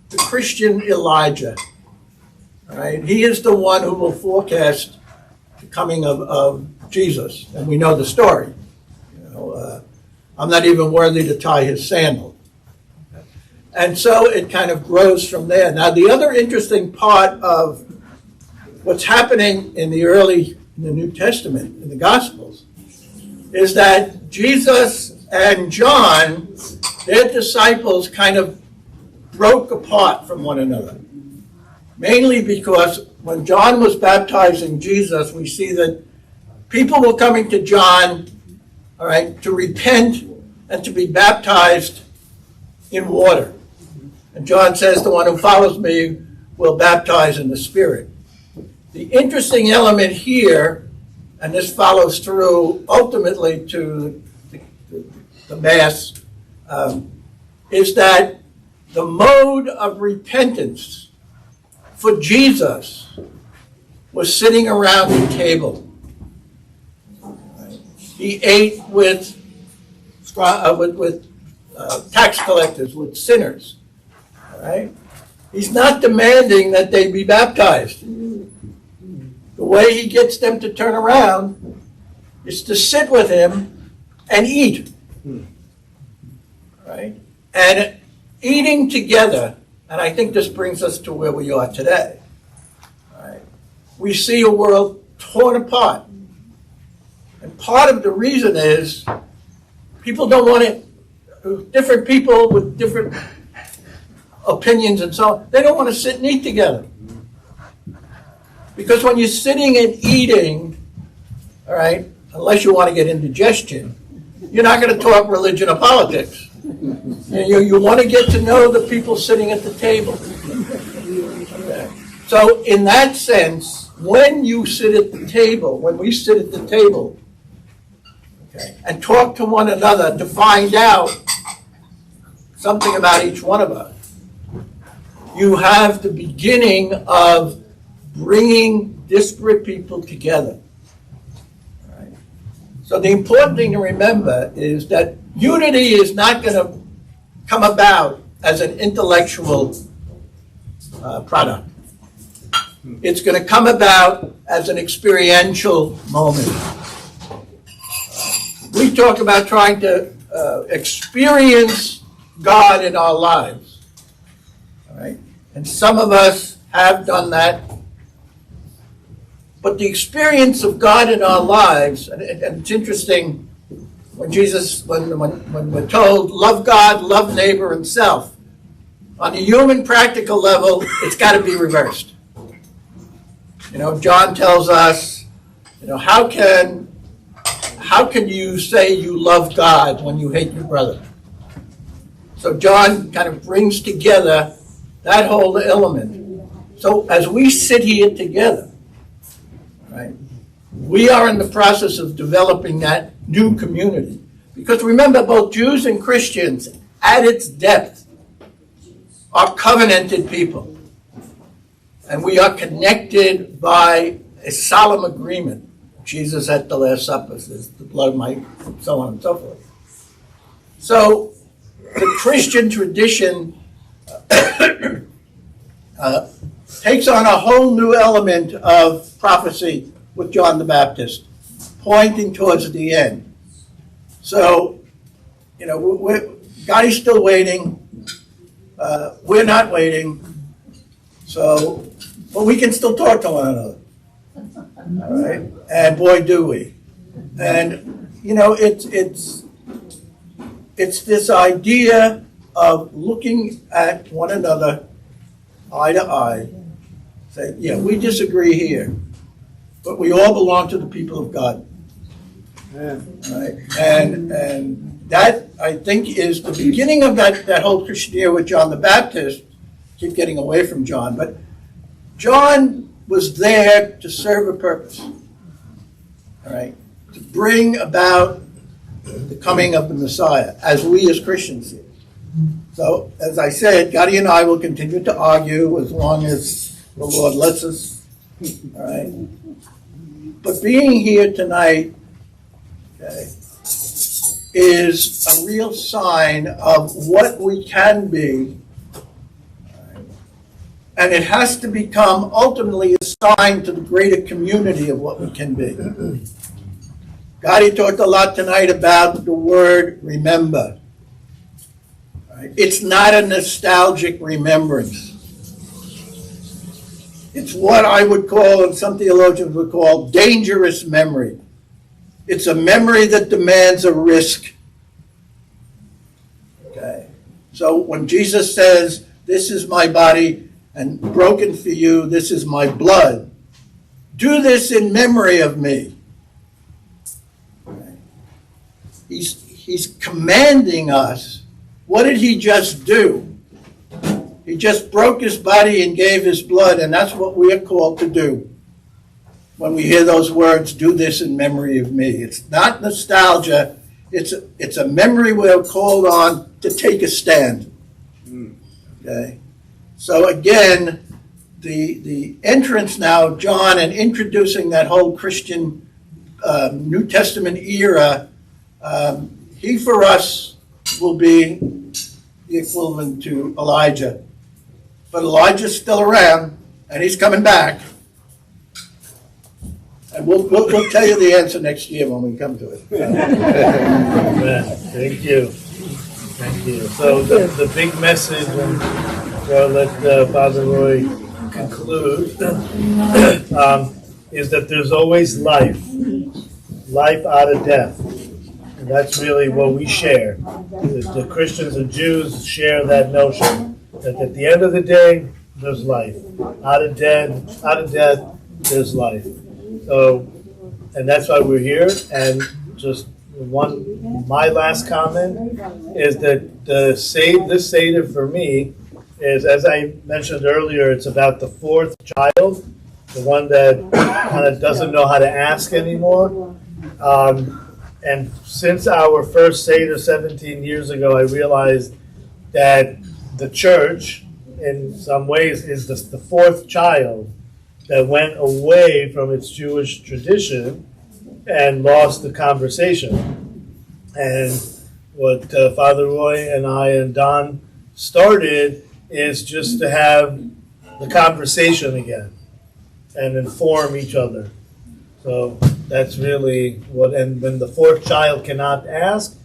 the Christian Elijah. All right, he is the one who will forecast the coming of Jesus, and we know the story. I'm not even worthy to tie his sandal. And so it kind of grows from there. Now, the other interesting part of what's happening in the New Testament, in the Gospels, is that Jesus and John, their disciples, kind of broke apart from one another. Mainly because when John was baptizing Jesus, we see that people were coming to John, all right, to repent and to be baptized in water. And John says, the one who follows me will baptize in the Spirit. The interesting element here, and this follows through ultimately to the Mass, is that the mode of repentance for Jesus was sitting around the table. He ate with tax collectors, with sinners. All right? He's not demanding that they be baptized. The way he gets them to turn around is to sit with him and eat. Right? And eating together, and I think this brings us to where we are today. Right? We see a world torn apart. And part of the reason is people don't want it, different people with different opinions and so on, they don't want to sit and eat together. Because when you're sitting and eating, all right, unless you want to get indigestion, you're not going to talk religion or politics. You want to get to know the people sitting at the table. Okay. So in that sense, when you sit at the table, when we sit at the table, okay, and talk to one another to find out something about each one of us, you have the beginning of bringing disparate people together. All right? So the important thing to remember is that unity is not going to come about as an intellectual product. It's going to come about as an experiential moment. We talk about trying to experience God in our lives. All right? And some of us have done that. But the experience of God in our lives, and it's interesting, when we're told, love God, love neighbor, and self, on the human practical level, it's got to be reversed. You know, John tells us, you know, how can you say you love God when you hate your brother? So John kind of brings together that whole element. So as we sit here together, right, we are in the process of developing that new community. Because remember, both Jews and Christians, at its depth, are covenanted people. And we are connected by a solemn agreement. Jesus at the Last Supper says, the blood of my, so on and so forth. So the Christian tradition takes on a whole new element of prophecy with John the Baptist, pointing towards the end. So, you know, God is still waiting. We're not waiting. So, but we can still talk to one another. All right? And boy, do we. And, you know, it's this idea of looking at one another eye to eye, say, yeah, we disagree here, but we all belong to the people of God. Right? And that, I think, is the beginning of that whole Christian year with John the Baptist. Keep getting away from John, but John was there to serve a purpose. All right? To bring about the coming of the Messiah, as we as Christians see. So, as I said, Gotti and I will continue to argue as long as the Lord lets us. All right? But being here tonight, okay, is a real sign of what we can be. Right? And it has to become ultimately a sign to the greater community of what we can be. Gotti talked a lot tonight about the word remember. Right? It's not a nostalgic remembrance. It's what I would call, and some theologians would call, dangerous memory. It's a memory that demands a risk. Okay. So when Jesus says, "This is my body and broken for you, this is my blood. Do this in memory of me." he's commanding us. What did he just do? He just broke his body and gave his blood, and that's what we are called to do. When we hear those words, do this in memory of me. It's not nostalgia. It's a memory we're called on to take a stand. Okay? So again, the entrance now, John, and introducing that whole Christian New Testament era, he for us will be the equivalent to Elijah. But Elijah's still around, and he's coming back. And we'll tell you the answer next year when we come to it. Amen. Thank you. Thank you. So the big message, and so let Father Roy conclude, is that there's always life out of death. And that's really what we share. The Christians and Jews share that notion that at the end of the day, there's life. Out of death, there's life. So, and that's why we're here. And just my last comment is that this Seder for me is, as I mentioned earlier, it's about the fourth child, the one that kind of doesn't know how to ask anymore. And since our first Seder 17 years ago, I realized that the church, in some ways, is the fourth child that went away from its Jewish tradition and lost the conversation. And what Father Roy and I and Don started is just to have the conversation again and inform each other. So that's really what, and when the fourth child cannot ask,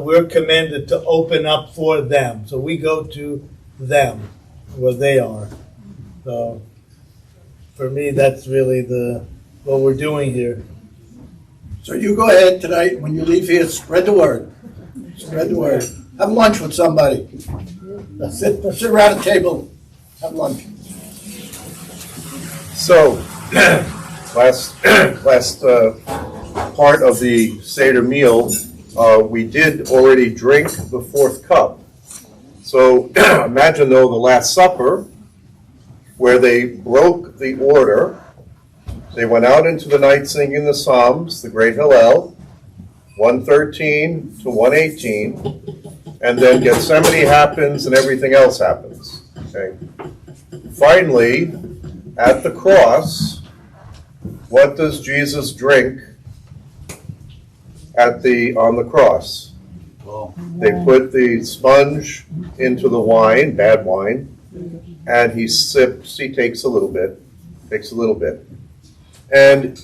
we're commanded to open up for them. So we go to them where they are. So for me, that's really what we're doing here. So you go ahead tonight, when you leave here, spread the word. Spread the word. Have lunch with somebody. Sit around a table, have lunch. So, last part of the Seder meal, we did already drink the fourth cup. So imagine though the Last Supper, where they broke the order. They went out into the night singing the Psalms, the great Hallel, 113 to 118, and then Gethsemane happens and everything else happens. Okay. Finally, at the cross, what does Jesus drink on the cross? They put the sponge into the wine, bad wine, and he takes a little bit. And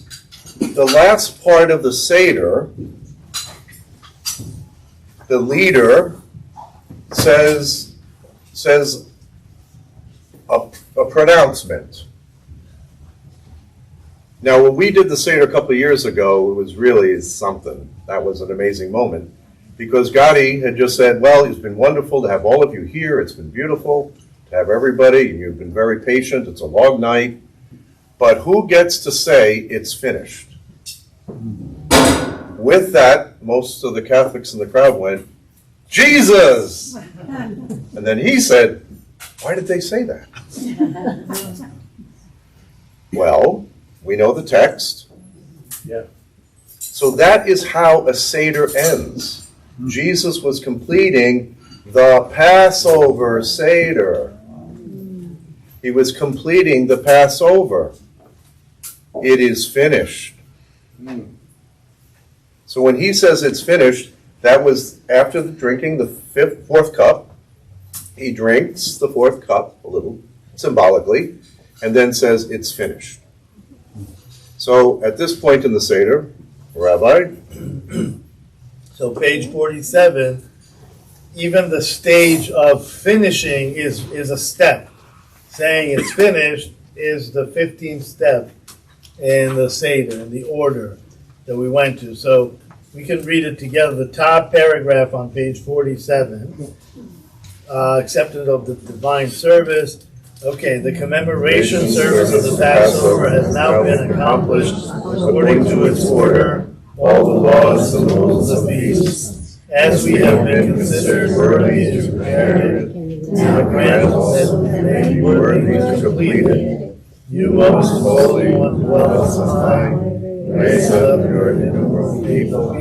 the last part of the Seder, the leader says a pronouncement. Now, when we did the Seder a couple of years ago, it was really something. That was an amazing moment. Because Gotti had just said, well, it's been wonderful to have all of you here. It's been beautiful to have everybody. And you've been very patient. It's a long night. But who gets to say it's finished? With that, most of the Catholics in the crowd went, Jesus! And then he said, why did they say that? Well, we know the text. Yeah. So that is how a Seder ends. Jesus was completing the Passover Seder. He was completing the Passover. It is finished. So when he says it's finished, that was after the drinking the fourth cup. He drinks the fourth cup a little symbolically, and then says it's finished. So at this point in the Seder, Rabbi? So page 47, even the stage of finishing is a step. Saying it's finished is the 15th step in the Seder, in the order that we went to. So we can read it together. The top paragraph on page 47, acceptance of the divine service. Okay, the commemoration service of the Passover has now been accomplished according to its order. all the laws and rules of peace, as we have been considered worthy to prepare it, now grant us that we may be worthy to complete it. You, most holy one, dwellest on high, raise up your innumerable people,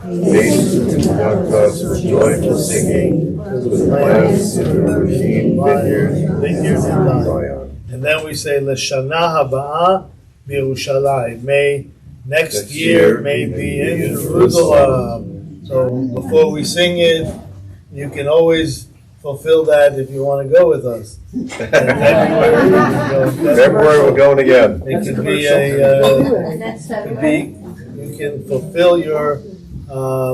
nations to conduct us with joyful singing, with lamps in the redeemed vineyards in Zion. And then we say, L'shana haba'ah b'Yerushalayim. May next year may be in Jerusalem. So before we sing it, you can always fulfill that if you want to go with us. And February, we can go. February, we're going again. It could be a, And that's you can fulfill your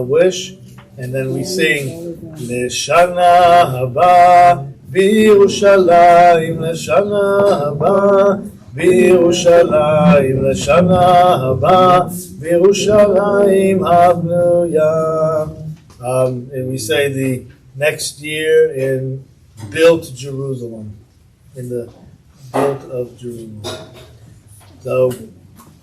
wish, and then we sing L'shana haba b'Yerushalayim, L'shana haba b'Yerushalayim, L'shana haba b'Yerushalayim habnuya. And we say the next year in built Jerusalem, in the built of Jerusalem. So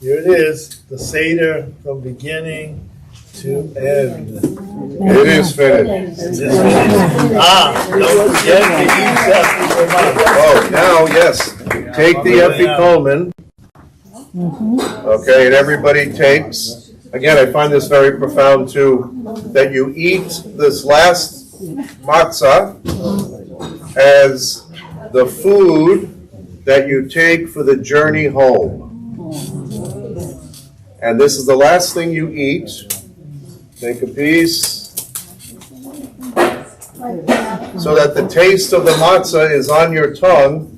here it is, the Seder from beginning to end. It is finished. It's finished. Don't forget to eat that. Oh, now, yes, take the Epicomon. Okay, and everybody takes. Again, I find this very profound too, that you eat this last matzah as the food that you take for the journey home. And this is the last thing you eat. Take a piece. So that the taste of the matzah is on your tongue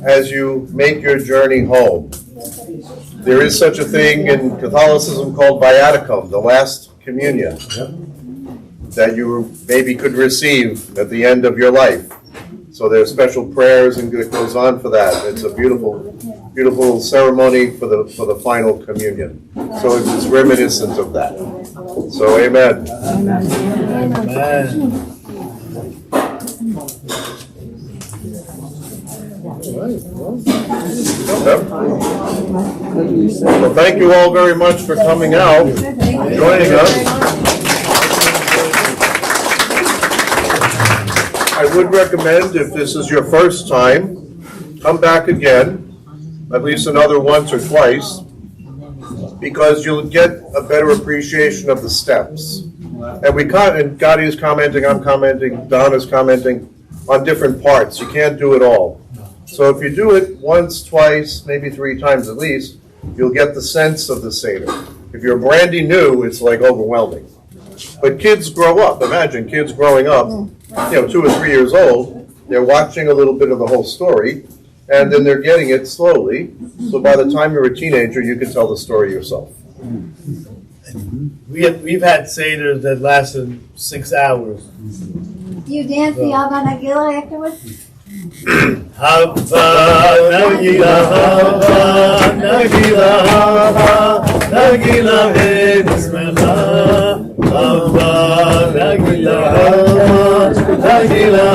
as you make your journey home. There is such a thing in Catholicism called viaticum, the last communion, that you maybe could receive at the end of your life. So there's special prayers and it goes on for that. It's a beautiful, beautiful ceremony for the final communion. So it's reminiscent of that. So amen. Amen. Yep. Well, thank you all very much for coming out, joining us. I would recommend, if this is your first time, come back again, at least another once or twice, because you'll get a better appreciation of the steps. And and Gotti is commenting, I'm commenting, Don is commenting on different parts. You can't do it all. So if you do it once, twice, maybe 3 times at least, you'll get the sense of the Seder. If you're brandy new, it's like overwhelming. But kids grow up. Imagine kids growing up, 2 or 3 years old, they're watching a little bit of the whole story, and then they're getting it slowly. So by the time you're a teenager, you can tell the story yourself. We've had Seders that lasted 6 hours. Do you dance the Ava Nagila afterwards? Hava Nagila, Hava Nagila, Hava Nagila, Bismillah. Hava Nagila, Hava Nagila,